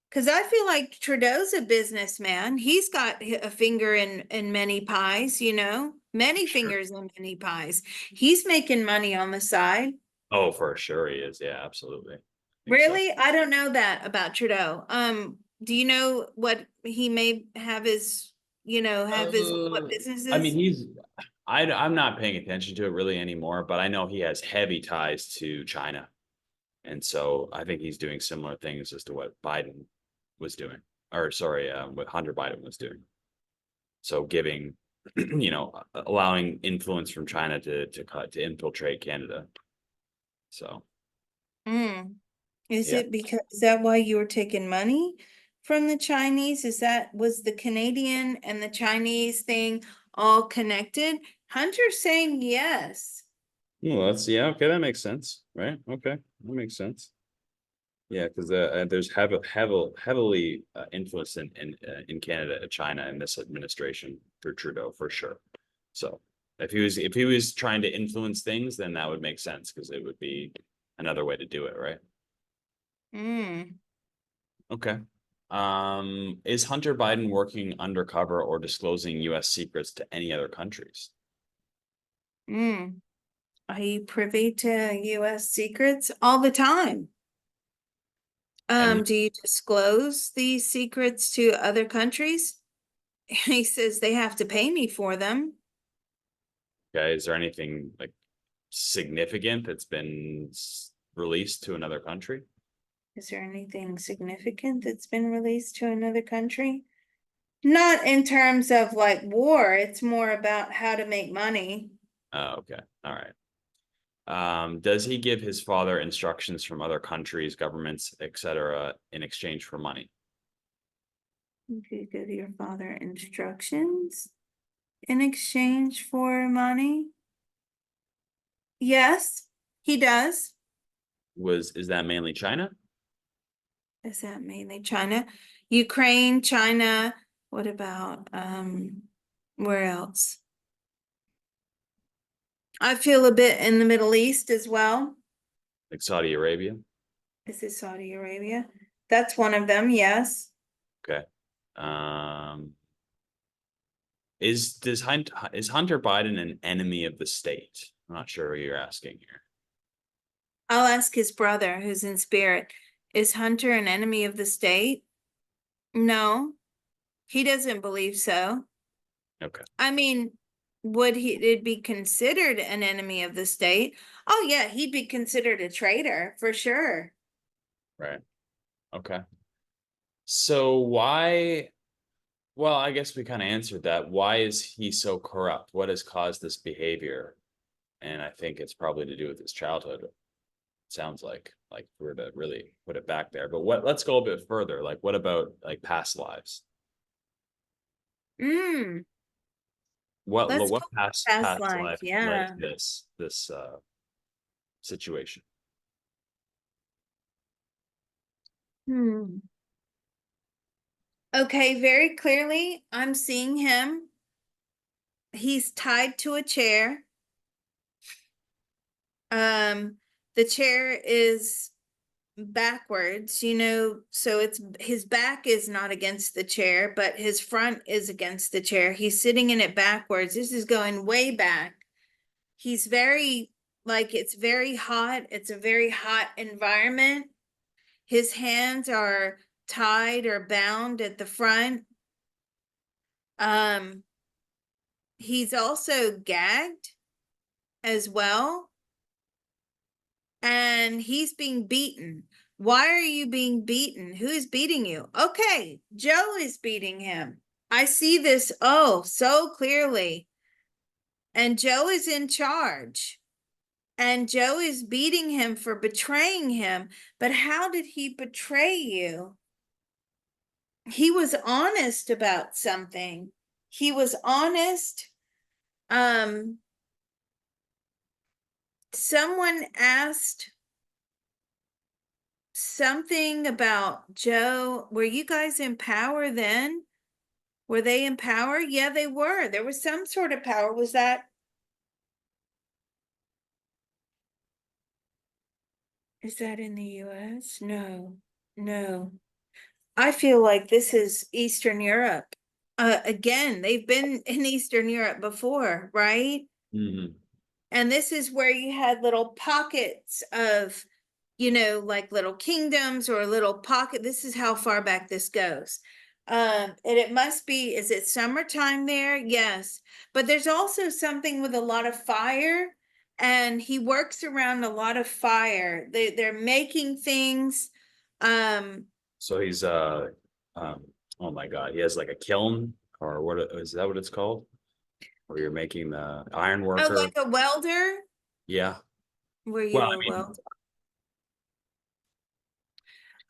[SPEAKER 2] Because I feel like Trudeau's a businessman. He's got a finger in many pies, many
[SPEAKER 1] Sure.
[SPEAKER 2] fingers in many pies. He's making money on the side.
[SPEAKER 1] Oh, for sure he is. Yeah, absolutely. I think so.
[SPEAKER 2] Really? I don't know that about Trudeau. Do you know what he may have what
[SPEAKER 1] Uh, I mean,
[SPEAKER 2] businesses?
[SPEAKER 1] I'm not paying attention to it really anymore, but I know he has heavy ties to China. And so I think he's doing similar things as to what Biden was doing, or sorry, what Hunter Biden was doing. So giving, allowing influence from China to infiltrate Canada. So
[SPEAKER 2] Mm.
[SPEAKER 1] yeah,
[SPEAKER 2] Is that why you were taking money from the Chinese? Was the Canadian and the Chinese thing all connected? Hunter's saying yes.
[SPEAKER 1] well, yeah, okay, that makes sense, right? Okay, that makes sense. Yeah, because there's heavily influence in Canada, China, in this administration through Trudeau for sure. So if he was trying to influence things, then that would make sense because it would be another way to do it, right?
[SPEAKER 2] Mm,
[SPEAKER 1] Okay. Is Hunter Biden working undercover or disclosing U.S. secrets to any other countries?
[SPEAKER 2] mm. Are you privy to US secrets all the time?
[SPEAKER 1] And
[SPEAKER 2] Do you disclose these secrets to other countries? He says they have to pay me for them.
[SPEAKER 1] okay, is there anything like significant that's been released to another country?
[SPEAKER 2] Is there anything significant that's been released to another country? Not in terms of like war, it's more about how to make money.
[SPEAKER 1] Oh, okay. All right. Does he give his father instructions from other countries, governments, etc., in exchange for money?
[SPEAKER 2] You could give your father instructions. In exchange for money? Yes, he does.
[SPEAKER 1] Is that mainly China?
[SPEAKER 2] Is that mainly China? Ukraine, China, what about where else? I feel a bit in the Middle East as well.
[SPEAKER 1] Like Saudi Arabia?
[SPEAKER 2] Is it Saudi Arabia? That's one of them, yes.
[SPEAKER 1] Okay. Um, is Hunter Biden an enemy of the state? I'm not sure what you're asking here.
[SPEAKER 2] I'll ask his brother who's in spirit. Is Hunter an enemy of the state? No, he doesn't believe so.
[SPEAKER 1] Okay.
[SPEAKER 2] I mean, would it be considered an enemy of the state? Oh yeah, he'd be considered a traitor for sure.
[SPEAKER 1] Right. Okay. So why, well, I guess we kind of answered that. Why is he so corrupt? What has caused this behavior? And I think it's probably to do with his childhood. It sounds like if we were to really put it back there. But let's go a bit further. Like what about like past lives?
[SPEAKER 2] Mm, let's
[SPEAKER 1] What
[SPEAKER 2] go past
[SPEAKER 1] past
[SPEAKER 2] life.
[SPEAKER 1] life led
[SPEAKER 2] Yeah.
[SPEAKER 1] to this situation?
[SPEAKER 2] Hmm. Okay, very clearly, I'm seeing him. He's tied to a chair. Um, the chair is backwards, so it's his back is not against the chair, but his front is against the chair. He's sitting in it backwards. This is going way back. He's very, like, it's very hot. It's a very hot environment. His hands are tied or bound at the front. Um, he's also gagged as well, and he's being beaten. Why are you being beaten? Who is beating you? Okay, Joe is beating him. I see this, oh, so clearly. And Joe is in charge. And Joe is beating him for betraying him. But how did he betray you? He was honest about something. He was honest. Um, Someone asked something about Joe. Were you guys in power then? Were they in power? Yeah, they were. There was some sort of power. Was that, is that in the US? No, no. I feel like this is Eastern Europe. Again, they've been in Eastern Europe before, right?
[SPEAKER 1] Mhm.
[SPEAKER 2] And this is where you had little pockets of, like little kingdoms or a little pocket. This is how far back this goes. And it must be, is it summertime there? Yes. But there's also something with a lot of fire, and he works around a lot of fire. They're making things. Um,
[SPEAKER 1] So he's um oh my God, he has like a kiln or what is that what it's called? Where you're making the iron
[SPEAKER 2] oh,
[SPEAKER 1] worker.
[SPEAKER 2] like a welder?
[SPEAKER 1] Yeah.
[SPEAKER 2] Were
[SPEAKER 1] Well,
[SPEAKER 2] you
[SPEAKER 1] I
[SPEAKER 2] a
[SPEAKER 1] mean,
[SPEAKER 2] welder?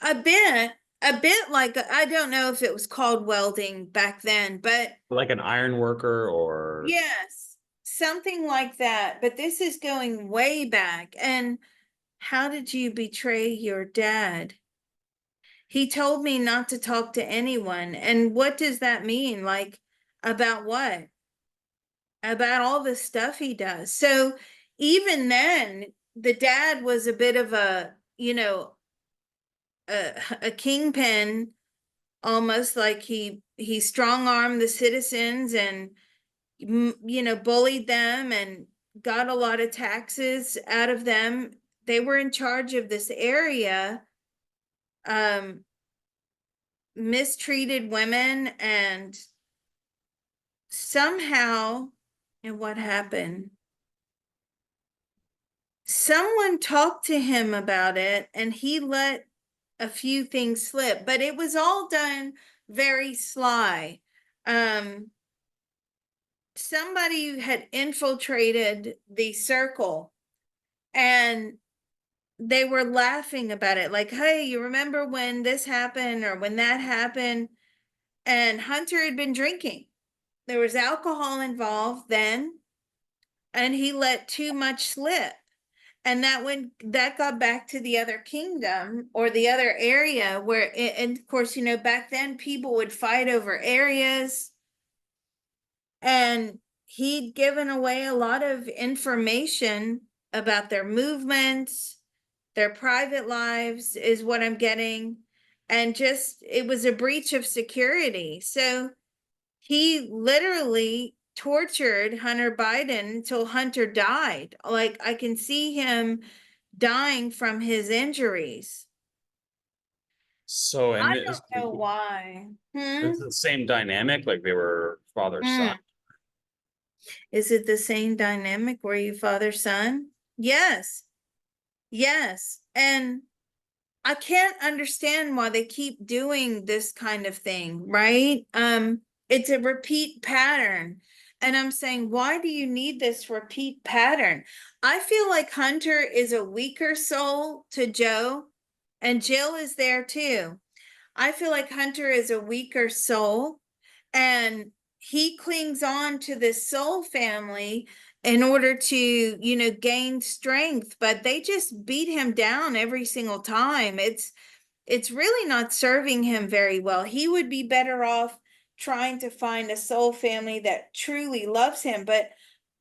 [SPEAKER 2] A bit, a bit like, I don't know if it was called welding back then, but
[SPEAKER 1] like an iron worker or
[SPEAKER 2] yes, something like that. But this is going way back. And how did you betray your dad? He told me not to talk to anyone. And what does that mean? Like, about what? About all the stuff he does. So even then, the dad was a bit of a kingpin, almost like he strong-armed the citizens and bullied them and got a lot of taxes out of them. They were in charge of this area, um mistreated women, and somehow, and what happened, someone talked to him about it and he let a few things slip, but it was all done very sly. um Somebody had infiltrated the circle, and they were laughing about it, like, hey, you remember when this happened or when that happened? And Hunter had been drinking, there was alcohol involved then, and he let too much slip. And that got back to the other kingdom or the other area where, and of course, back then people would fight over areas, and he'd given away a lot of information about their movements, their private lives, is what I'm getting. And just, it was a breach of security. So he literally tortured Hunter Biden until Hunter died. Like, I can see him dying from his injuries.
[SPEAKER 1] So,
[SPEAKER 2] I
[SPEAKER 1] and
[SPEAKER 2] don't
[SPEAKER 1] is
[SPEAKER 2] know why.
[SPEAKER 1] it's the same dynamic, like they were father son.
[SPEAKER 2] Hmm. Is it the same dynamic where you father son? Yes. Yes. And I can't understand why they keep doing this kind of thing, right? It's a repeat pattern. And I'm saying, why do you need this repeat pattern? I feel like Hunter is a weaker soul to Joe, and Jill is there too. I feel like Hunter is a weaker soul, and he clings on to this soul family in order to, gain strength, but they just beat him down every single time. It's really not serving him very well. He would be better off trying to find a soul family that truly loves him. But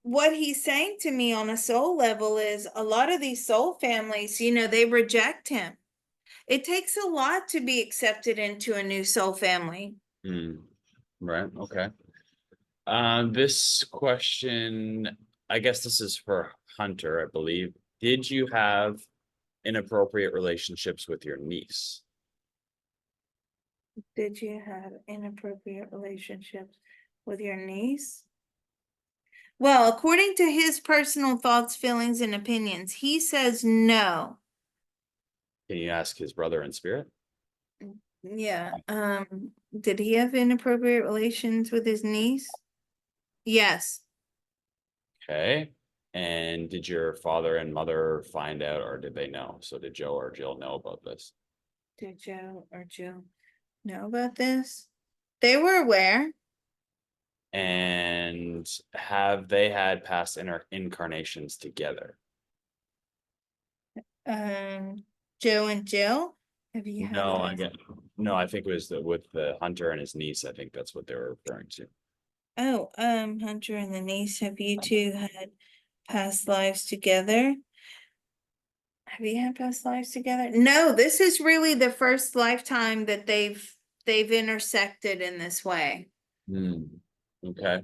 [SPEAKER 2] what he's saying to me on a soul level is a lot of these soul families, they reject him. It takes a lot to be accepted into a new soul family.
[SPEAKER 1] Hmm. Right. Okay. This question, I guess this is for Hunter, I believe. Did you have inappropriate relationships with your niece?
[SPEAKER 2] Did you have inappropriate relationships with your niece? Well, according to his personal thoughts, feelings, and opinions, he says no.
[SPEAKER 1] Can you ask his brother in spirit?
[SPEAKER 2] Yeah. Did he have inappropriate relations with his niece? Yes.
[SPEAKER 1] Okay. And did your father and mother find out, or did they know? So did Joe or Jill know about this?
[SPEAKER 2] Did Joe or Jill know about this? They were aware.
[SPEAKER 1] And have they had past incarnations together?
[SPEAKER 2] Um, Joe and Jill, have you had
[SPEAKER 1] No, I
[SPEAKER 2] past?
[SPEAKER 1] get no, I think it was with the hunter and his niece. I think that's what they were referring to.
[SPEAKER 2] Oh, Hunter and the niece, have you two had past lives together? Have you had past lives together? No, this is really the first lifetime that they've intersected in this way.
[SPEAKER 1] Hmm. Okay.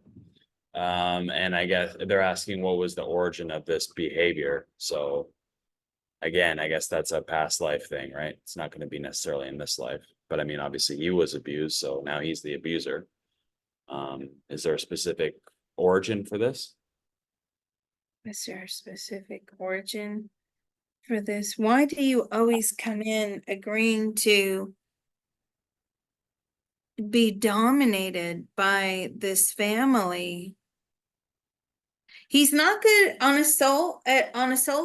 [SPEAKER 1] And I guess they're asking what was the origin of this behavior. So again, I guess that's a past life thing, right? It's not going to be necessarily in this life. But I mean, obviously he was abused, so now he's the abuser. Is there a specific origin for this?
[SPEAKER 2] Is there a specific origin for this? Why do you always come in agreeing to be dominated by this family? He's not good on a soul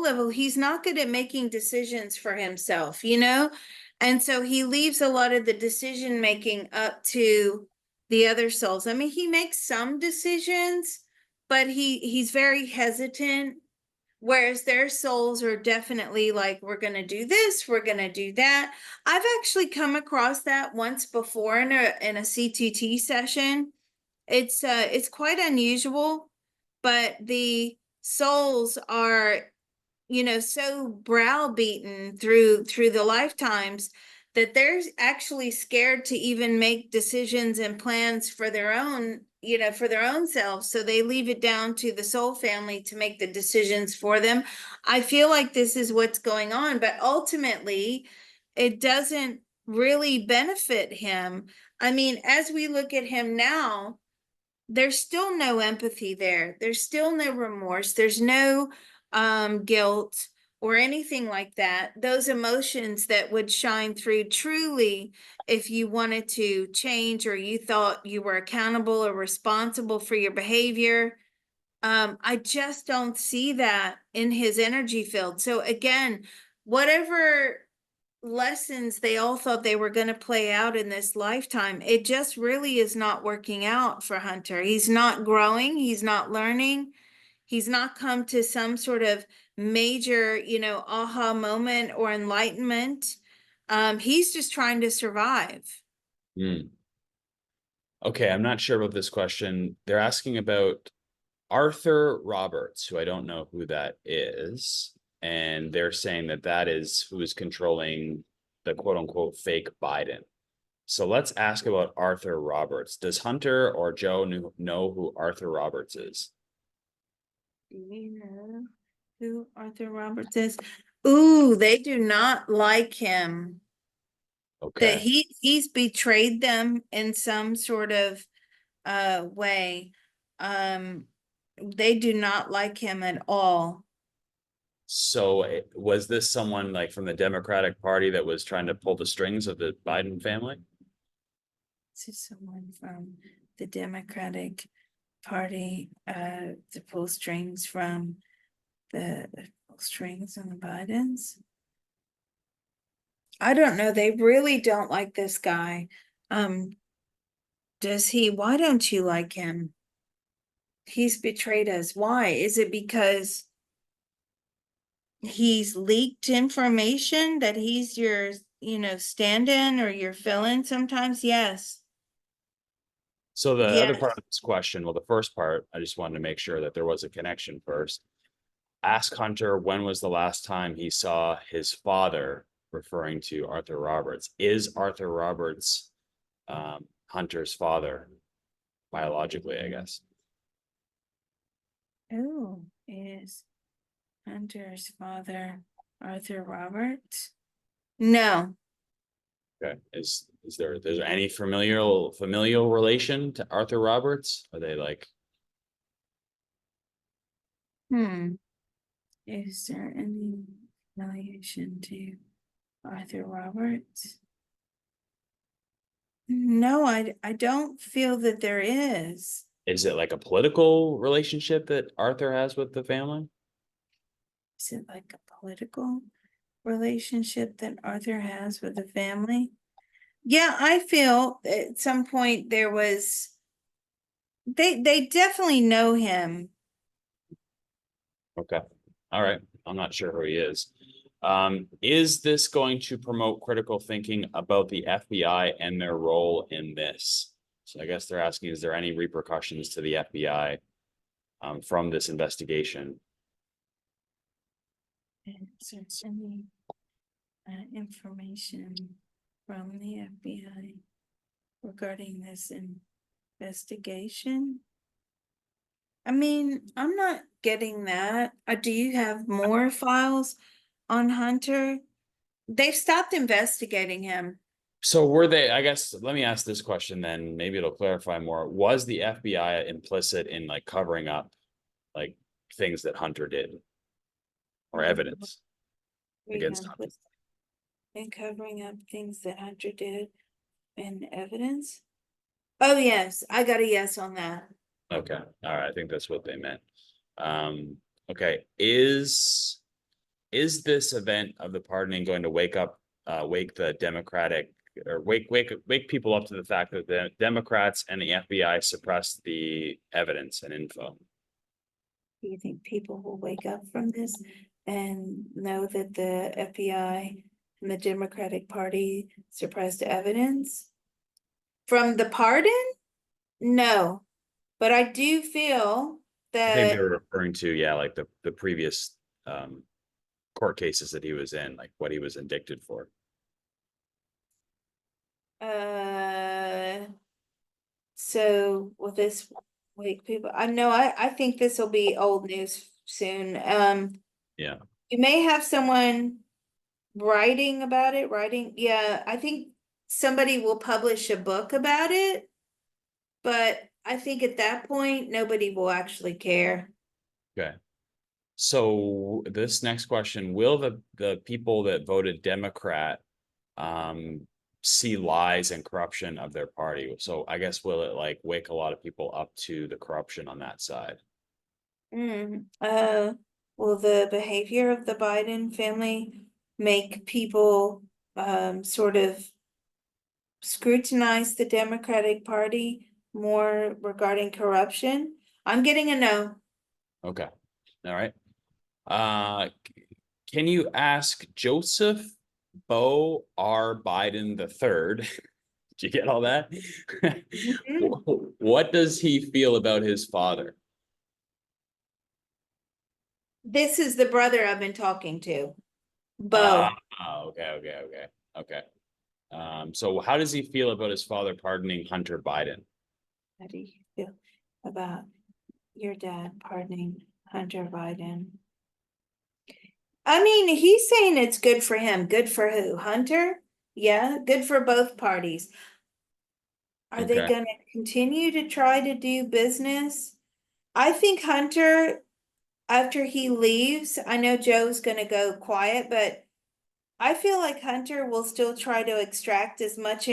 [SPEAKER 2] level. He's not good at making decisions for himself, And so he leaves a lot of the decision making up to the other souls. I mean, he makes some decisions, but he's very hesitant. Whereas their souls are definitely like, we're going to do this, we're going to do that. I've actually come across that once before in a CTT session. It's quite unusual, but the souls are, so browbeaten through the lifetimes that they're actually scared to even make decisions and plans for their own, for their own selves. So they leave it down to the soul family to make the decisions for them. I feel like this is what's going on, but ultimately it doesn't really benefit him. I mean, as we look at him now, there's still no empathy there. There's still no remorse. There's no guilt or anything like that. Those emotions that would shine through truly if you wanted to change or you thought you were accountable or responsible for your behavior. I just don't see that in his energy field. So again, whatever lessons they all thought they were going to play out in this lifetime, it just really is not working out for Hunter. He's not growing, he's not learning, he's not come to some sort of major, aha moment or enlightenment. He's just trying to survive.
[SPEAKER 1] Hmm. Okay, I'm not sure about this question. They're asking about Arthur Roberts, who I don't know who that is. And they're saying that that is who is controlling the quote unquote fake Biden. So let's ask about Arthur Roberts. Does Hunter or Joe know who Arthur Roberts is?
[SPEAKER 2] Do you know who Arthur Roberts is? Ooh, they do not like him. That
[SPEAKER 1] Okay.
[SPEAKER 2] he's betrayed them in some sort of way. They do not like him at all.
[SPEAKER 1] So was this someone like from the Democratic Party that was trying to pull the strings of the Biden family?
[SPEAKER 2] This is someone from the Democratic Party to pull strings from the pull strings on the Bidens. I don't know. They really don't like this guy. Um, why don't you like him? He's betrayed us. Why? Is it because he's leaked information that he's your, stand-in or your fill-in sometimes? Yes.
[SPEAKER 1] So the other
[SPEAKER 2] Yes.
[SPEAKER 1] part of this question, well, the first part, I just wanted to make sure that there was a connection first. Ask Hunter when was the last time he saw his father, referring to Arthur Roberts. Is Arthur Roberts Hunter's father biologically, I guess?
[SPEAKER 2] Oh, is Hunter's father Arthur Roberts? No.
[SPEAKER 1] Okay. Is there any familial relation to Arthur Roberts? Are they like
[SPEAKER 2] Hmm. Is there any relation to Arthur Roberts? No, I don't feel that there is.
[SPEAKER 1] is it like a political relationship that Arthur has with the family?
[SPEAKER 2] Is it like a political relationship that Arthur has with the family? Yeah, I feel at some point there was, they definitely know him.
[SPEAKER 1] Okay. All right. I'm not sure who he is. Is this going to promote critical thinking about the FBI and their role in this? So I guess they're asking, is there any repercussions to the FBI from this investigation?
[SPEAKER 2] Is there any information from the FBI regarding this investigation? I mean, I'm not getting that. Do you have more files on Hunter? They've stopped investigating him.
[SPEAKER 1] So were they, I guess, let me ask this question then, maybe it'll clarify more. Was the FBI implicit in like covering up like things that Hunter did or evidence against Hunter?
[SPEAKER 2] And covering up things that Hunter did and evidence? Oh, yes, I got a yes on that.
[SPEAKER 1] Okay. All right. I think that's what they meant. Um, okay. Is this event of the pardoning going to wake the Democratic or wake people up to the fact that the Democrats and the FBI suppressed the evidence and info?
[SPEAKER 2] Do you think people will wake up from this and know that the FBI and the Democratic Party suppressed evidence? From the pardon? No, but I do feel
[SPEAKER 1] I think they
[SPEAKER 2] that
[SPEAKER 1] were referring to, yeah, like the previous um court cases that he was in, like what he was indicted for.
[SPEAKER 2] uh so will this wake people? I know I think this will be old news soon.
[SPEAKER 1] Yeah.
[SPEAKER 2] You may have someone writing about it, yeah, I think somebody will publish a book about it, but I think at that point nobody will actually care.
[SPEAKER 1] Okay. So this next question, will the people that voted Democrat um see lies and corruption of their party? So I guess will it like wake a lot of people up to the corruption on that side?
[SPEAKER 2] Mm, will the behavior of the Biden family make people sort of scrutinize the Democratic Party more regarding corruption. I'm getting a no.
[SPEAKER 1] Okay, all right. Can you ask Joseph Bo R. Biden the third? Did you get all that? What does he feel about his father?
[SPEAKER 2] This is the brother I've been talking to,
[SPEAKER 1] Uh,
[SPEAKER 2] Bo.
[SPEAKER 1] okay. So how does he feel about his father pardoning Hunter Biden?
[SPEAKER 2] How do you feel about your dad pardoning Hunter Biden? I mean, he's saying it's good for him. Good for who? Hunter? Yeah, good for both parties. Are they
[SPEAKER 1] Okay,
[SPEAKER 2] gonna continue to try to do business? I think Hunter, after he leaves, I know Joe's gonna go quiet, but I feel like Hunter will still try to extract as much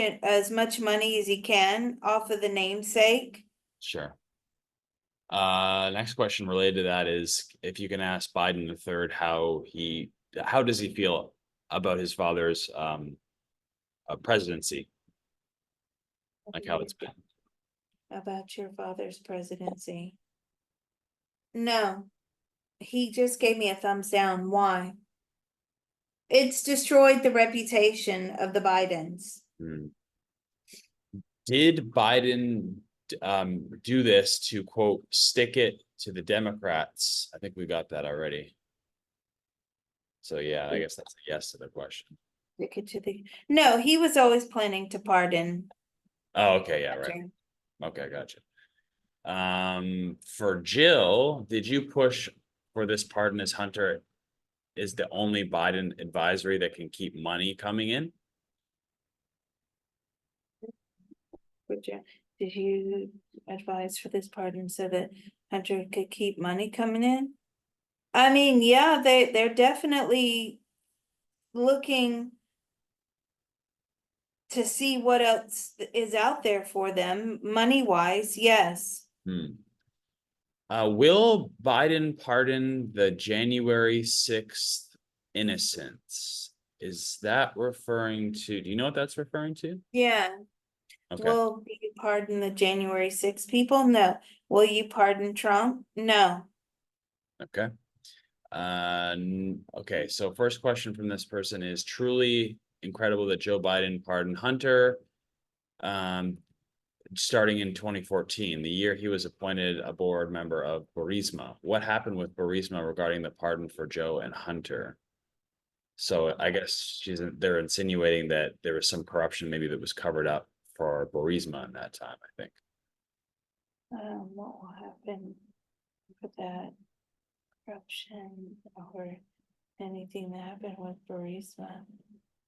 [SPEAKER 2] money as he can off of the namesake.
[SPEAKER 1] sure. Next question related to that is if you can ask Biden the third how does he feel about his father's presidency, like how it's been?
[SPEAKER 2] About your father's presidency. No, he just gave me a thumbs down. Why? It's destroyed the reputation of the Bidens.
[SPEAKER 1] Hmm. Did Biden do this to quote stick it to the Democrats? I think we got that already. So yeah, I guess that's a yes to the question.
[SPEAKER 2] Stick it to the, no, he was always planning to pardon
[SPEAKER 1] Oh, okay, yeah, right.
[SPEAKER 2] Hunter.
[SPEAKER 1] Okay, gotcha. For Jill, did you push for this pardon as Hunter is the only Biden advisory that can keep money coming in?
[SPEAKER 2] Did you advise for this pardon so that Hunter could keep money coming in? I mean, yeah, they're definitely looking to see what else is out there for them, money wise, yes.
[SPEAKER 1] Hmm. Will Biden pardon the January 6th innocents? Is that referring to, do you know what that's referring to?
[SPEAKER 2] Yeah.
[SPEAKER 1] Okay,
[SPEAKER 2] Will you pardon the January 6 people? No. Will you pardon Trump? No.
[SPEAKER 1] okay. Okay, so first question from this person is truly incredible that Joe Biden pardoned Hunter. Starting in 2014, the year he was appointed a board member of Burisma. What happened with Burisma regarding the pardon for Joe and Hunter? So I guess they're insinuating that there was some corruption maybe that was covered up for Burisma in that time, I think.
[SPEAKER 2] What will happen with that corruption or anything that happened with Burisma?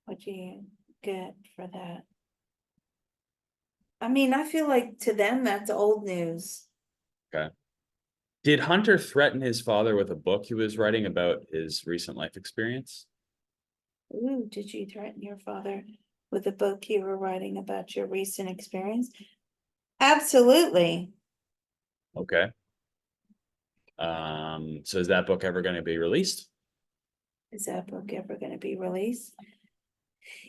[SPEAKER 2] What do you get for that? I mean, I feel like to them that's old news.
[SPEAKER 1] Okay. Did Hunter threaten his father with a book he was writing about his recent life experience?
[SPEAKER 2] Ooh, did you threaten your father with a book you were writing about your recent experience? Absolutely.
[SPEAKER 1] Okay. So is that book ever going to be released?
[SPEAKER 2] Is that book ever going to be released?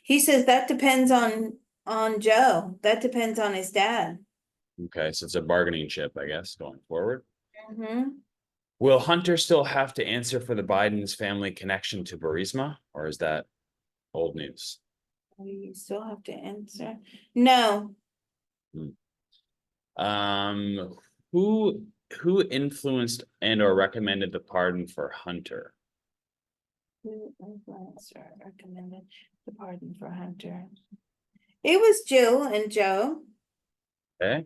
[SPEAKER 2] He says that depends on Joe. That depends on his dad.
[SPEAKER 1] Okay, so it's a bargaining chip, I guess, going forward.
[SPEAKER 2] Mm-hmm.
[SPEAKER 1] Will Hunter still have to answer for the Biden's family connection to Burisma, or is that old news?
[SPEAKER 2] You still have to answer. No.
[SPEAKER 1] Hmm. Um, who influenced and or recommended the pardon for Hunter?
[SPEAKER 2] Who influenced or recommended the pardon for Hunter? It was Jill and Joe.
[SPEAKER 1] Okay.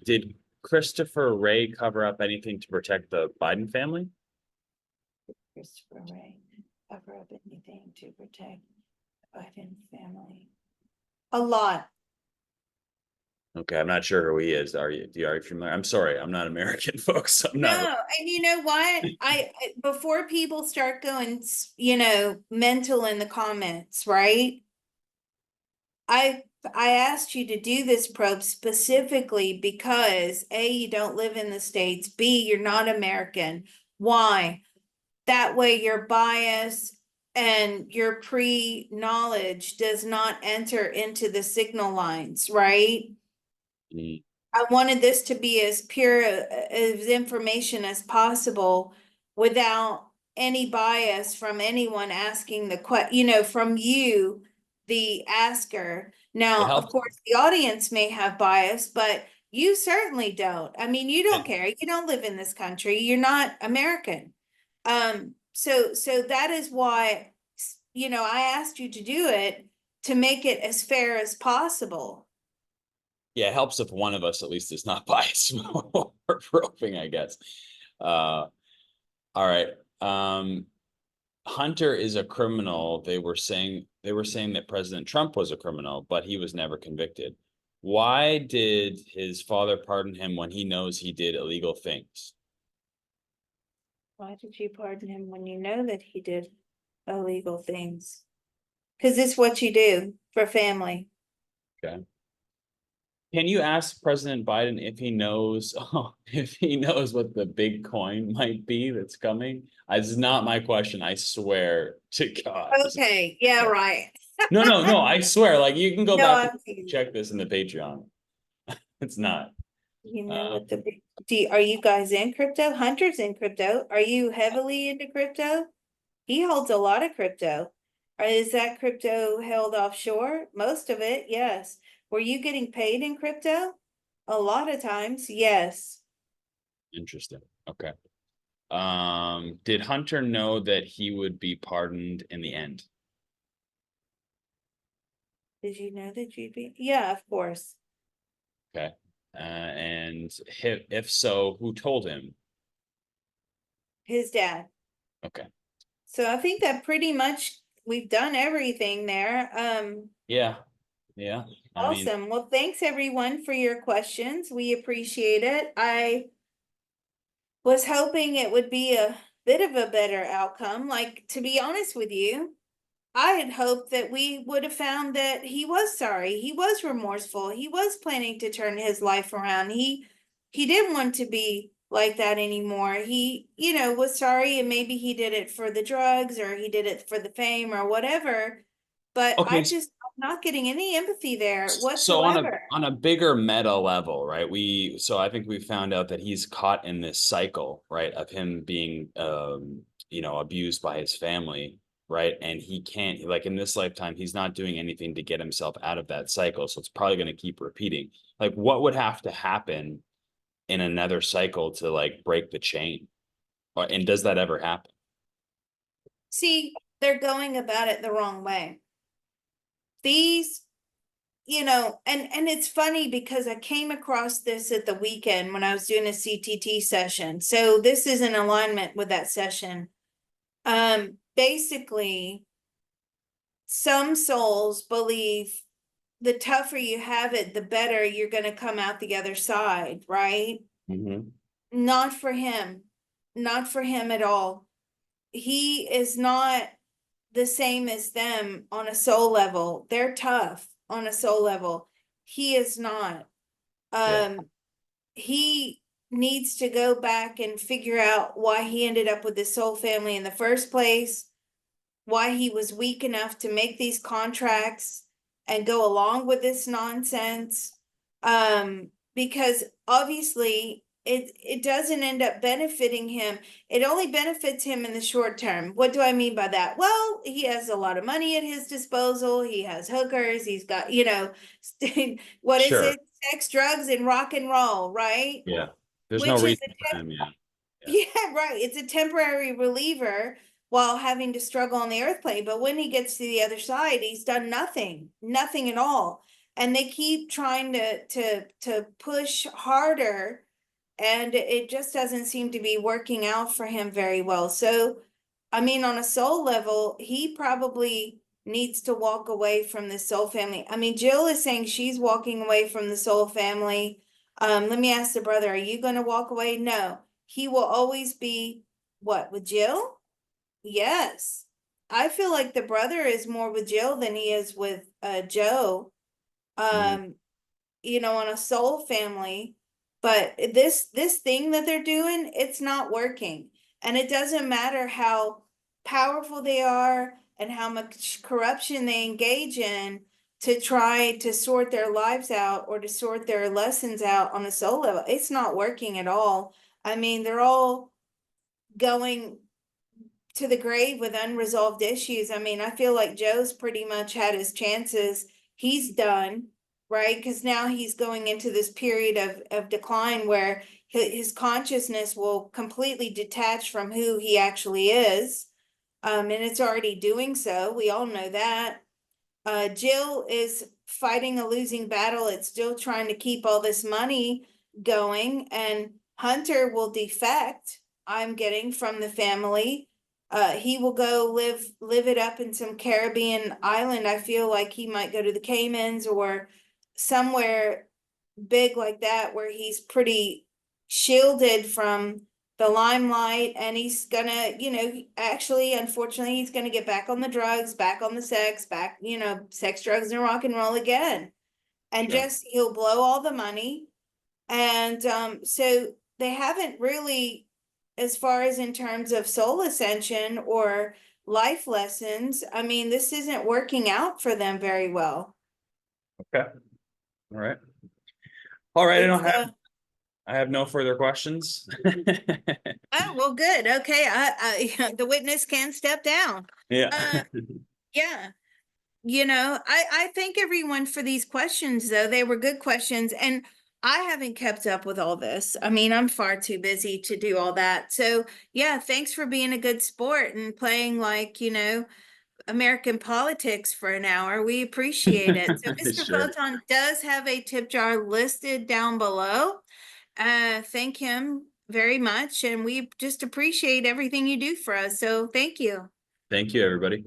[SPEAKER 1] Did Christopher Wray cover up anything to protect the Biden family?
[SPEAKER 2] Christopher Wray cover up anything to protect the Biden family. A lot.
[SPEAKER 1] Okay, I'm not sure who he is. Are you familiar? I'm sorry, I'm not American, folks. I'm not.
[SPEAKER 2] No, and you know what? Before people start going, mental in the comments, right? I asked you to do this probe specifically because A, you don't live in the States, B, you're not American. Why? That way your bias and your pre-knowledge does not enter into the signal lines, right?
[SPEAKER 1] Mm.
[SPEAKER 2] I wanted this to be as pure as information as possible without any bias from anyone asking the from you, the asker.
[SPEAKER 1] It
[SPEAKER 2] Now, of
[SPEAKER 1] helps.
[SPEAKER 2] course, the audience may have bias, but you certainly don't. I mean, you don't
[SPEAKER 1] It-
[SPEAKER 2] care. You don't live in this country. You're not American. So that is why, I asked you to do it to make it as fair as possible.
[SPEAKER 1] Yeah, it helps if one of us at least is not biased or roping, I guess. All right. Hunter is a criminal. They were saying that President Trump was a criminal, but he was never convicted. Why did his father pardon him when he knows he did illegal things?
[SPEAKER 2] Why did you pardon him when you know that he did illegal things? Because it's what you do for family.
[SPEAKER 1] Okay. Can you ask President Biden if he knows if he knows what the big coin might be that's coming? This is not my question. I swear to God.
[SPEAKER 2] Okay, yeah, right.
[SPEAKER 1] No, no, no. I swear. Like you can go
[SPEAKER 2] No,
[SPEAKER 1] back and
[SPEAKER 2] I'm kidding.
[SPEAKER 1] check this in the Patreon. It's not.
[SPEAKER 2] You know
[SPEAKER 1] Uh,
[SPEAKER 2] what are you guys in crypto? Hunter's in crypto. Are you heavily into crypto? He holds a lot of crypto. Or is that crypto held offshore? Most of it, yes. Were you getting paid in crypto? A lot of times, yes.
[SPEAKER 1] Interesting. Okay. Did Hunter know that he would be pardoned in the end?
[SPEAKER 2] Did you know that you'd be? Yeah, of course.
[SPEAKER 1] Okay. And if so, who told him?
[SPEAKER 2] His dad.
[SPEAKER 1] Okay.
[SPEAKER 2] So I think that pretty much we've done everything there.
[SPEAKER 1] Yeah. Yeah. I mean,
[SPEAKER 2] Awesome. Well, thanks everyone for your questions. We appreciate it. I was hoping it would be a bit of a better outcome. Like, to be honest with you, I had hoped that we would have found that he was sorry, he was remorseful, he was planning to turn his life around. He didn't want to be like that anymore. He, was sorry, and maybe he did it for the drugs or he did it for the fame or whatever. But
[SPEAKER 1] okay.
[SPEAKER 2] I'm not getting any empathy there
[SPEAKER 1] So on a
[SPEAKER 2] whatsoever.
[SPEAKER 1] on a bigger meta level, right? So I think we found out that he's caught in this cycle, right, of him being abused by his family, right? And he can't, like, in this lifetime, he's not doing anything to get himself out of that cycle. So it's probably going to keep repeating. Like, what would have to happen in another cycle to like break the chain? And does that ever happen?
[SPEAKER 2] See, they're going about it the wrong way. These and it's funny because I came across this at the weekend when I was doing a CTT session. So this is in alignment with that session. Basically, some souls believe the tougher you have it, the better you're going to come out the other side, right?
[SPEAKER 1] Mm-hmm.
[SPEAKER 2] Not for him. Not for him at all. He is not the same as them on a soul level. They're tough on a soul level. He is not.
[SPEAKER 1] Yeah.
[SPEAKER 2] Um, he needs to go back and figure out why he ended up with his soul family in the first place, why he was weak enough to make these contracts and go along with this nonsense. Because obviously it doesn't end up benefiting him. It only benefits him in the short term. What do I mean by that? Well, he has a lot of money at his disposal. He has hookers. He's got, what is
[SPEAKER 1] Sure.
[SPEAKER 2] it? Sex, drugs, and rock and roll, right?
[SPEAKER 1] Yeah. There's no
[SPEAKER 2] Which is
[SPEAKER 1] reason for him. Yeah. Yeah.
[SPEAKER 2] yeah, right. It's a temporary reliever while having to struggle on the earth plane. But when he gets to the other side, he's done nothing, nothing at all. And they keep trying to push harder, and it just doesn't seem to be working out for him very well. So, I mean, on a soul level, he probably needs to walk away from the soul family. I mean, Jill is saying she's walking away from the soul family. Let me ask the brother, are you going to walk away? No, he will always be what, with Jill? Yes. I feel like the brother is more with Jill than he is with Joe.
[SPEAKER 1] Mhm.
[SPEAKER 2] Um, on a soul family, but this thing that they're doing, it's not working. And it doesn't matter how powerful they are and how much corruption they engage in to try to sort their lives out or to sort their lessons out on a soul level. It's not working at all. I mean, they're all going to the grave with unresolved issues. I mean, I feel like Joe's pretty much had his chances. He's done, right? Because now he's going into this period of decline where his consciousness will completely detach from who he actually is. And it's already doing so. We all know that. Jill is fighting a losing battle. It's still trying to keep all this money going, and Hunter will defect, I'm getting from the family. He will go live it up in some Caribbean island. I feel like he might go to the Caymans or somewhere big like that where he's pretty shielded from the limelight, and he's gonna, actually, unfortunately, he's gonna get back on the drugs, back on the sex, back, sex, drugs, and rock and roll again. And
[SPEAKER 1] Sure.
[SPEAKER 2] just he'll blow all the money. And so they haven't really, as far as in terms of soul ascension or life lessons, I mean, this isn't working out for them very well.
[SPEAKER 1] Okay. All right. All right.
[SPEAKER 2] It's
[SPEAKER 1] I have no further questions.
[SPEAKER 2] oh, well, good. Okay, the witness can step down.
[SPEAKER 1] Yeah.
[SPEAKER 2] Yeah, I thank everyone for these questions, though. They were good questions, and I haven't kept up with all this. I mean, I'm far too busy to do all that. So, yeah, thanks for being a good sport and playing like, American politics for an hour. We appreciate it. So, Mr.
[SPEAKER 1] Sure.
[SPEAKER 2] Photon does have a tip jar listed down below. Thank him very much, and we just appreciate everything you do for us. So, thank you.
[SPEAKER 1] Thank you, everybody.